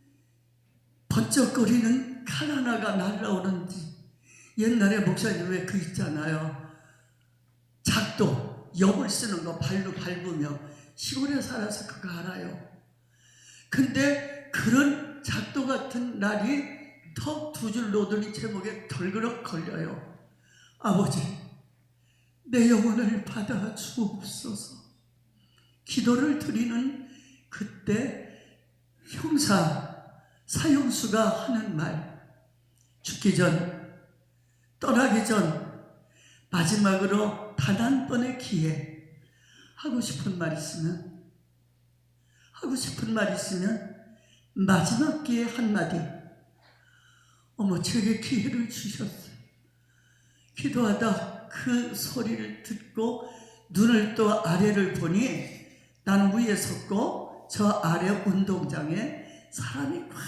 번쩍거리는 칼 하나가 날라오는지. 옛날에 목사님 왜 그 있잖아요. 작도 엽을 쓰는 거 발로 밟으며 시골에 살아서 그거 알아요. 근데 그런 작도 같은 날이 턱 2줄 놓더니 제 목에 덜그럭 걸려요. 아버지 내 영혼을 받아 주옵소서. 기도를 드리는 그때 형사 사형수가 하는 말, 죽기 전, 떠나기 전, 마지막으로 단 한 번의 기회, 하고 싶은 말 있으면 마지막 기회 한마디. 어머, 제게 기회를 주셨어요. 기도하다 그 소리를 듣고 눈을 또 아래를 보니 난 위에 섰고 저 아래 운동장에 사람이 꽉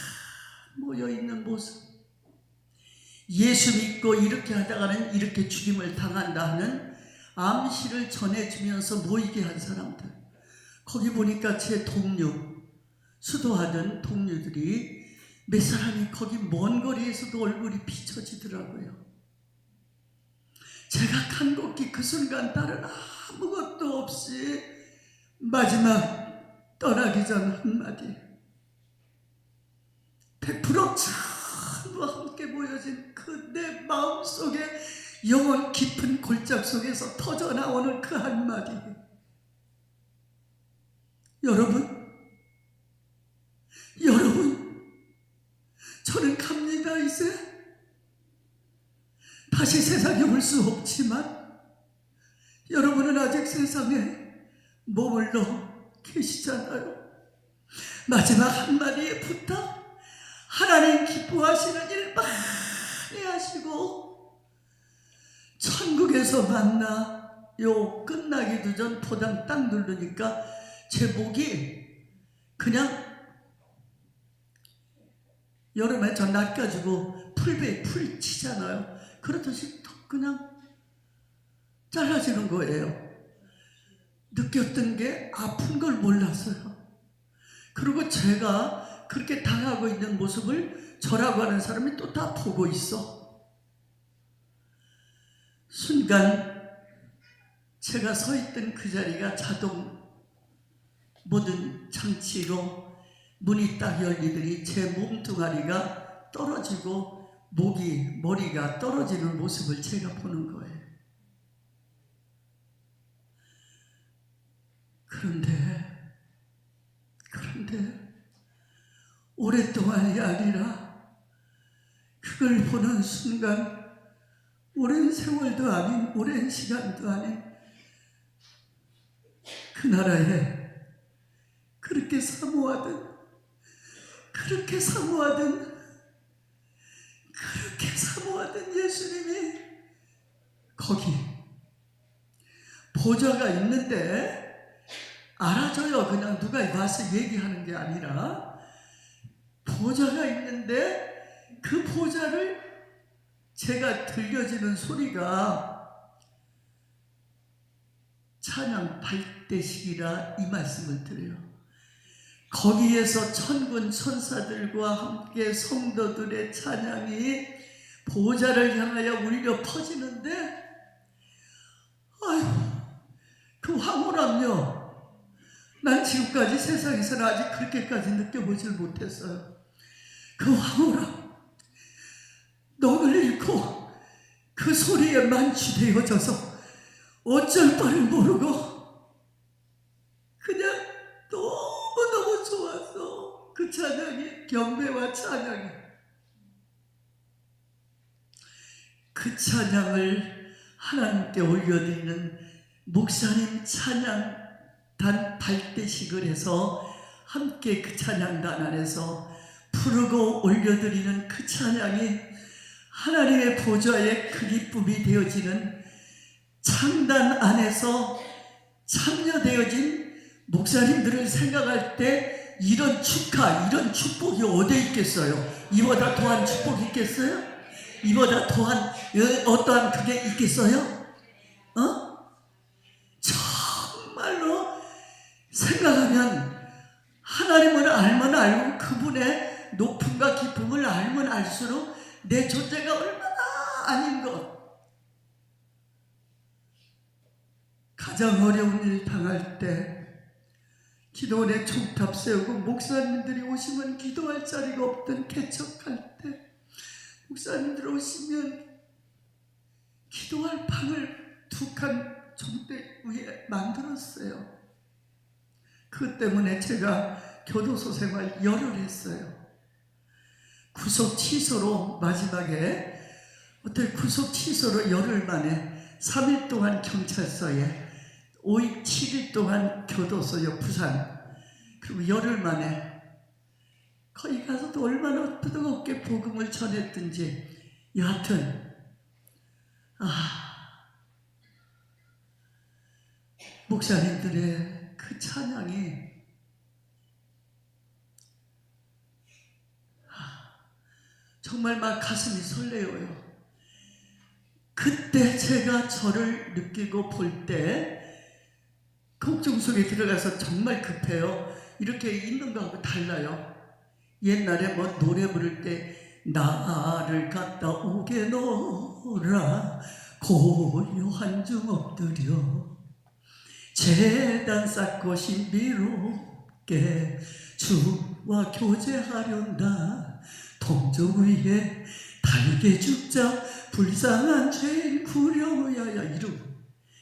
모여있는 모습. 예수 믿고 이렇게 하다가는 이렇게 죽임을 당한다 하는 암시를 전해주면서 모이게 한 사람들. 거기 보니까 제 동료, 수도하던 동료들이 몇 사람이 거기 먼 거리에서도 얼굴이 비춰지더라고요. 제가 간곡히 그 순간 다른 아무것도 없이 마지막 떠나기 전 한마디, 100% 전부와 함께 모여진 그 내 마음속에 영혼 깊은 골짜기 속에서 터져나오는 그 한마디. 여러분, 저는 갑니다. 이제 다시 세상에 올 수 없지만 여러분은 아직 세상에 머물러 계시잖아요. 마지막 한마디의 부탁, 하나님 기뻐하시는 일 많이 하시고 천국에서 만나요. 끝나기도 전 포당 딱 누르니까 제 목이 그냥 여름에 저 낫 가지고 풀베 풀 치잖아요. 그렇듯이 턱 그냥 잘라지는 거예요. 느꼈던 게 아픈 걸 몰랐어요. 그리고 제가 그렇게 당하고 있는 모습을 저라고 하는 사람이 또 다 보고 있어. 순간 제가 서 있던 그 자리가 자동 모든 장치로 문이 딱 열리더니 제 몸뚱아리가 떨어지고 머리가 떨어지는 모습을 제가 보는 거예요. 그런데 오랫동안이 아니라 그걸 보는 순간 오랜 세월도 아닌 오랜 시간도 아닌 그 나라에 그렇게 사모하던 예수님이 거기 보좌가 있는데 알아줘요. 그냥 누가 와서 얘기하는 게 아니라 보좌가 있는데 그 보좌를 제가 들려지는 소리가 찬양 발대식이라 이 말씀을 드려요. 거기에서 천군 천사들과 함께 성도들의 찬양이 보좌를 향하여 울려 퍼지는데 아유, 그 황홀함요. 난 지금까지 세상에서는 아직 그렇게까지 느껴보질 못했어요. 그 황홀함, 넋을 잃고 그 소리에 만취되어져서 어쩔 바를 모르고 그냥 너무너무 좋아서 그 찬양이, 경배와 찬양이, 그 찬양을 하나님께 올려드리는 목사님 찬양단 발대식을 해서 함께 그 찬양단 안에서 부르고 올려드리는 그 찬양이 하나님의 보좌에 그 기쁨이 되어지는 창단 안에서 참여되어진 목사님들을 생각할 때 이런 축하, 이런 축복이 어디에 있겠어요? 이보다 더한 축복이 있겠어요? 이보다 더한 어떠한 그게 있겠어요? 정말로 생각하면 하나님을 알면 알고 그분의 높음과 기쁨을 알면 알수록 내 존재가 얼마나 아닌 것. 가장 어려운 일 당할 때 기도원에 총탑 세우고 목사님들이 오시면 기도할 자리가 없던 개척할 때 목사님들 오시면 기도할 방을 두 칸 정대 위에 만들었어요. 그 때문에 제가 교도소 생활 열흘 했어요. 구속 취소로 마지막에 어떻게 구속 취소로 열흘 만에 3일 동안 경찰서에 5일 7일 동안 교도소요 부산 그리고 열흘 만에 거기 가서도 얼마나 뜨겁게 복음을 전했든지 여하튼 목사님들의 그 찬양이 정말 막 가슴이 설레어요. 그때 제가 저를 느끼고 볼 때 걱정 속에 들어가서 정말 급해요. 이렇게 있는 거하고 달라요. 옛날에 뭐 노래 부를 때 나를 갖다 오게 놓으라 고요한 중 엎드려 재단 쌓고 신비롭게 주와 교제하련다 동족 위에 달게 죽자 불쌍한 죄인 구려야야 이러고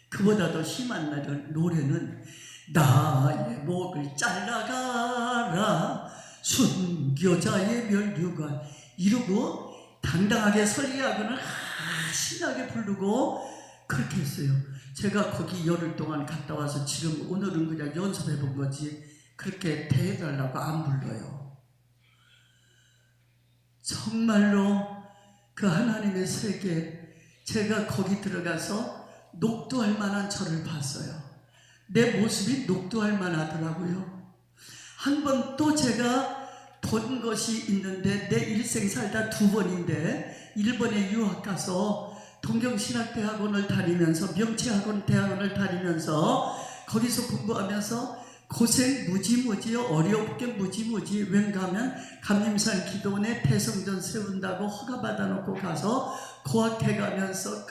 그보다 더 심한 노래는 나의 목을 잘라가라 순교자의 멸류관 이러고 당당하게 설리하고는 신나게 부르고 그렇게 했어요. 제가 거기 열흘 동안 갔다 와서 지금 오늘은 그냥 연습해 본 거지 그렇게 대해달라고 안 불러요. 정말로 그 하나님의 세계 제가 거기 들어가서 녹두할 만한 저를 봤어요. 내 모습이 녹두할 만하더라고요. 한 번 또 제가 본 것이 있는데 내 일생 살다 2번인데 일본에 유학 가서 동경신학대학원을 다니면서 명치학원 대학원을 다니면서 거기서 공부하면서 고생 무지무지요 어렵게 무지무지 왠가 하면 감림산 기도원에 대성전 세운다고 허가받아 놓고 가서 고학해가면서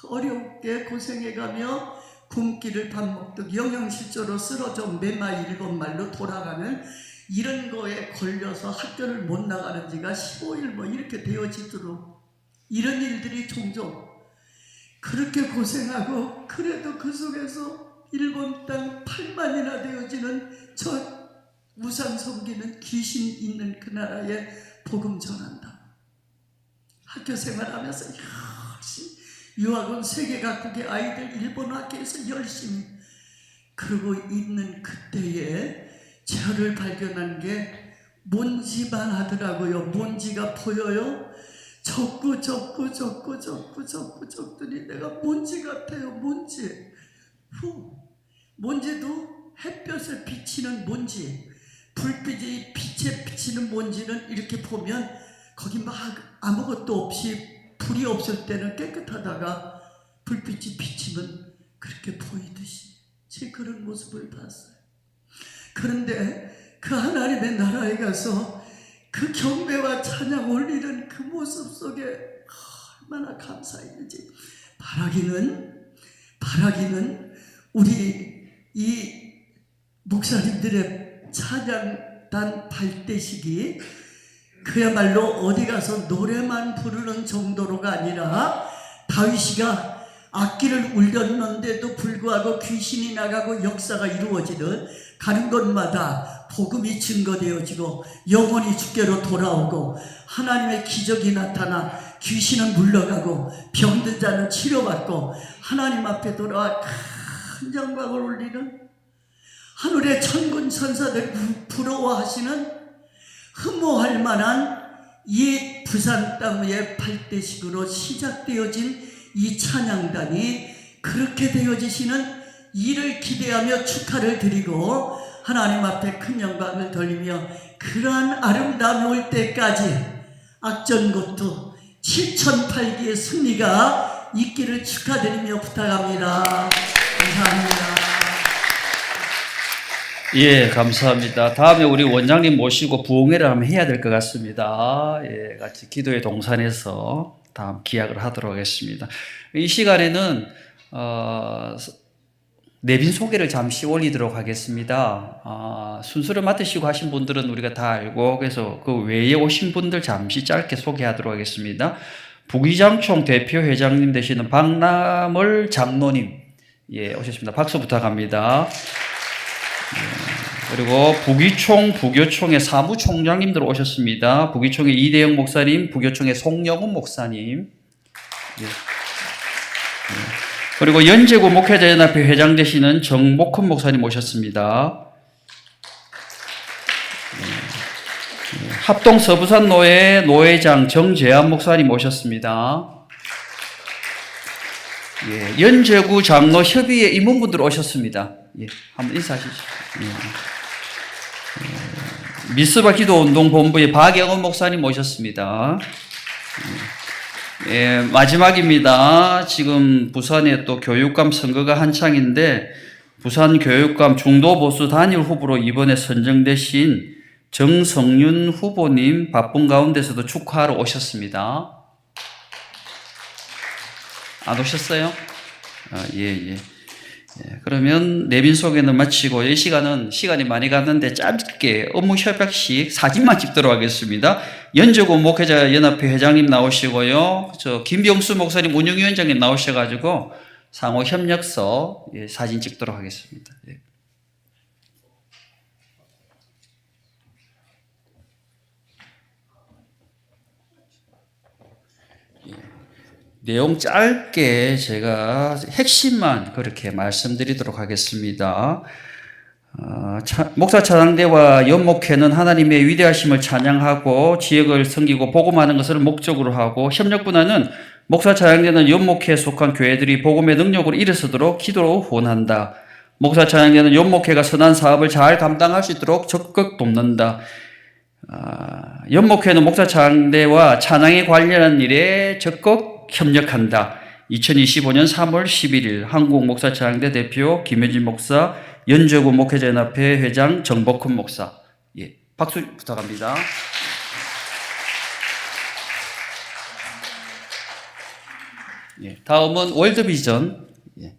어렵게 고생해가며 굶기를 밥 먹듯 영양실조로 쓰러져 매마 일본말로 돌아가는 이런 거에 걸려서 학교를 못 나가는 지가 15일 뭐 이렇게 되어지도록 이런 일들이 종종 그렇게 고생하고 그래도 그 속에서 일본 땅 8만이나 되어지는 저 우상 섬기는 귀신 있는 그 나라에 복음 전한다. 학교 생활하면서 열심히 유학원 세계 각국의 아이들 일본 학교에서 열심히 그러고 있는 그때에 저를 발견한 게 먼지만 하더라고요. 먼지가 보여요. 적더니 내가 먼지 같아요. 먼지. 먼지도 햇볕에 비치는 먼지. 불빛이 빛에 비치는 먼지는 이렇게 보면 거기 막 아무것도 없이 불이 없을 때는 깨끗하다가 불빛이 비치면 그렇게 보이듯이 제 그런 모습을 봤어요. 그런데 그 하나님의 나라에 가서 그 경배와 찬양 올리는 그 모습 속에 얼마나 감사했는지 바라기는 우리 이 목사님들의 찬양단 발대식이 그야말로 어디 가서 노래만 부르는 정도로가 아니라 다윗이가 악기를 울렸는데도 불구하고 귀신이 나가고 역사가 이루어지는 가는 곳마다 복음이 증거되어지고 영혼이 주께로 돌아오고 하나님의 기적이 나타나 귀신은 물러가고 병든 자는 치료받고 하나님 앞에 돌아와 큰 영광을 올리는 하늘의 천군 천사들 부러워하시는 흠모할 만한 이 부산 땅 위에 발대식으로 시작되어진 이 찬양단이 그렇게 되어지시는 이를 기대하며 축하를 드리고 하나님 앞에 큰 영광을 돌리며 그러한 아름다움이 올 때까지 악전고투 7008기의 승리가 있기를 축하드리며 부탁합니다. 감사합니다. 예, 감사합니다. 다음에 우리 원장님 모시고 부흥회를 한번 해야 될 것 같습니다. 예, 같이 기도의 동산에서 다음 기약을 하도록 하겠습니다. 이 시간에는 내빈 소개를 잠시 올리도록 하겠습니다. 순서를 맡으시고 하신 분들은 우리가 다 알고 그래서 그 외에 오신 분들 잠시 짧게 소개하도록 하겠습니다. 부기장총 대표 회장님 되시는 박남월 장로님 예, 오셨습니다. 박수 부탁합니다. 예. 그리고 부기총, 부교총의 사무총장님들 오셨습니다. 부기총의 이대영 목사님, 부교총의 송영훈 목사님. 예. 그리고 연제구 목회자연합회 회장 되시는 정복훈 목사님 오셨습니다. 합동 서부산 노회 노회장 정재한 목사님 오셨습니다. 예, 연제구 장로 협의회 임원분들 오셨습니다. 예, 한번 인사하시죠. 예. 미스바 기도운동 본부의 박영원 목사님 오셨습니다. 예, 마지막입니다. 지금 부산에 또 교육감 선거가 한창인데 부산 교육감 중도 보수 단일 후보로 이번에 선정되신 정성윤 후보님 바쁜 가운데서도 축하하러 오셨습니다. 안 오셨어요? 예. 그러면 내빈 소개는 마치고 이 시간이 많이 갔는데 짧게 업무 협약식 사진만 찍도록 하겠습니다. 연제구 목회자 연합회 회장님 나오시고요. 김병수 목사님 운영위원장님 나오셔가지고 상호 협력서 사진 찍도록 하겠습니다. 예. 내용 짧게 제가 핵심만 그렇게 말씀드리도록 하겠습니다. 목사 찬양대와 연목회는 하나님의 위대하심을 찬양하고 지역을 섬기고 복음하는 것을 목적으로 하고, 협력분화는 목사 찬양대는 연목회에 속한 교회들이 복음의 능력으로 일어서도록 기도로 후원한다. 목사 찬양대는 연목회가 선한 사업을 잘 감당할 수 있도록 적극 돕는다. 연목회는 목사 찬양대와 찬양에 관련한 일에 적극 협력한다. 2025년 3월 11일 한국 목사 찬양대 대표 김현진 목사, 연제구 목회자연합회 회장 정복훈 목사. 예, 박수 부탁합니다. 예, 다음은 월드비전. 예.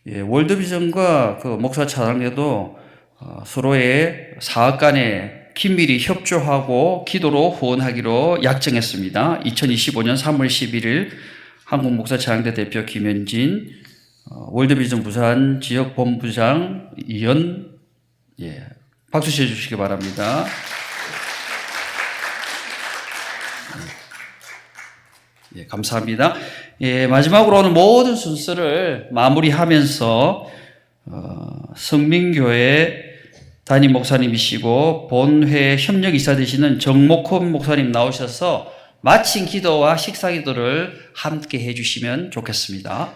예, 월드비전과 그 목사 찬양대도 서로의 사업 간에 긴밀히 협조하고 기도로 후원하기로 약정했습니다. 2025년 3월 11일 한국 목사 찬양대 대표 김현진, 월드비전 부산 지역 본부장 이현, 예, 박수 쳐 주시기 바랍니다. 예, 감사합니다. 예, 마지막으로 오늘 모든 순서를 마무리하면서 성민교회 담임 목사님이시고 본회 협력이사 되시는 정목훈 목사님 나오셔서 마친 기도와 식사 기도를 함께 해주시면 좋겠습니다.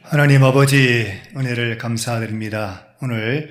하나님 아버지 은혜를 감사드립니다. 오늘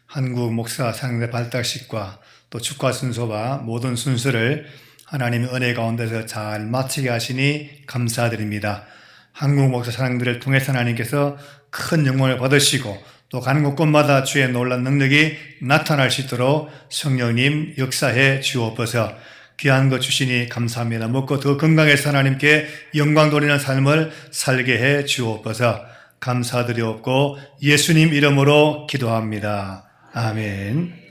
한국 목사 찬양대 발탁식과 또 축하 순서와 모든 순서를 하나님의 은혜 가운데서 잘 마치게 하시니 감사드립니다. 한국 목사 찬양들을 통해서 하나님께서 큰 영광을 받으시고 또 가는 곳곳마다 주의 놀라운 능력이 나타날 수 있도록 성령님 역사해 주옵소서. 귀한 것 주시니 감사합니다. 먹고 더 건강해서 하나님께 영광 돌리는 삶을 살게 해 주옵소서. 감사드리옵고 예수님 이름으로 기도합니다. 아멘.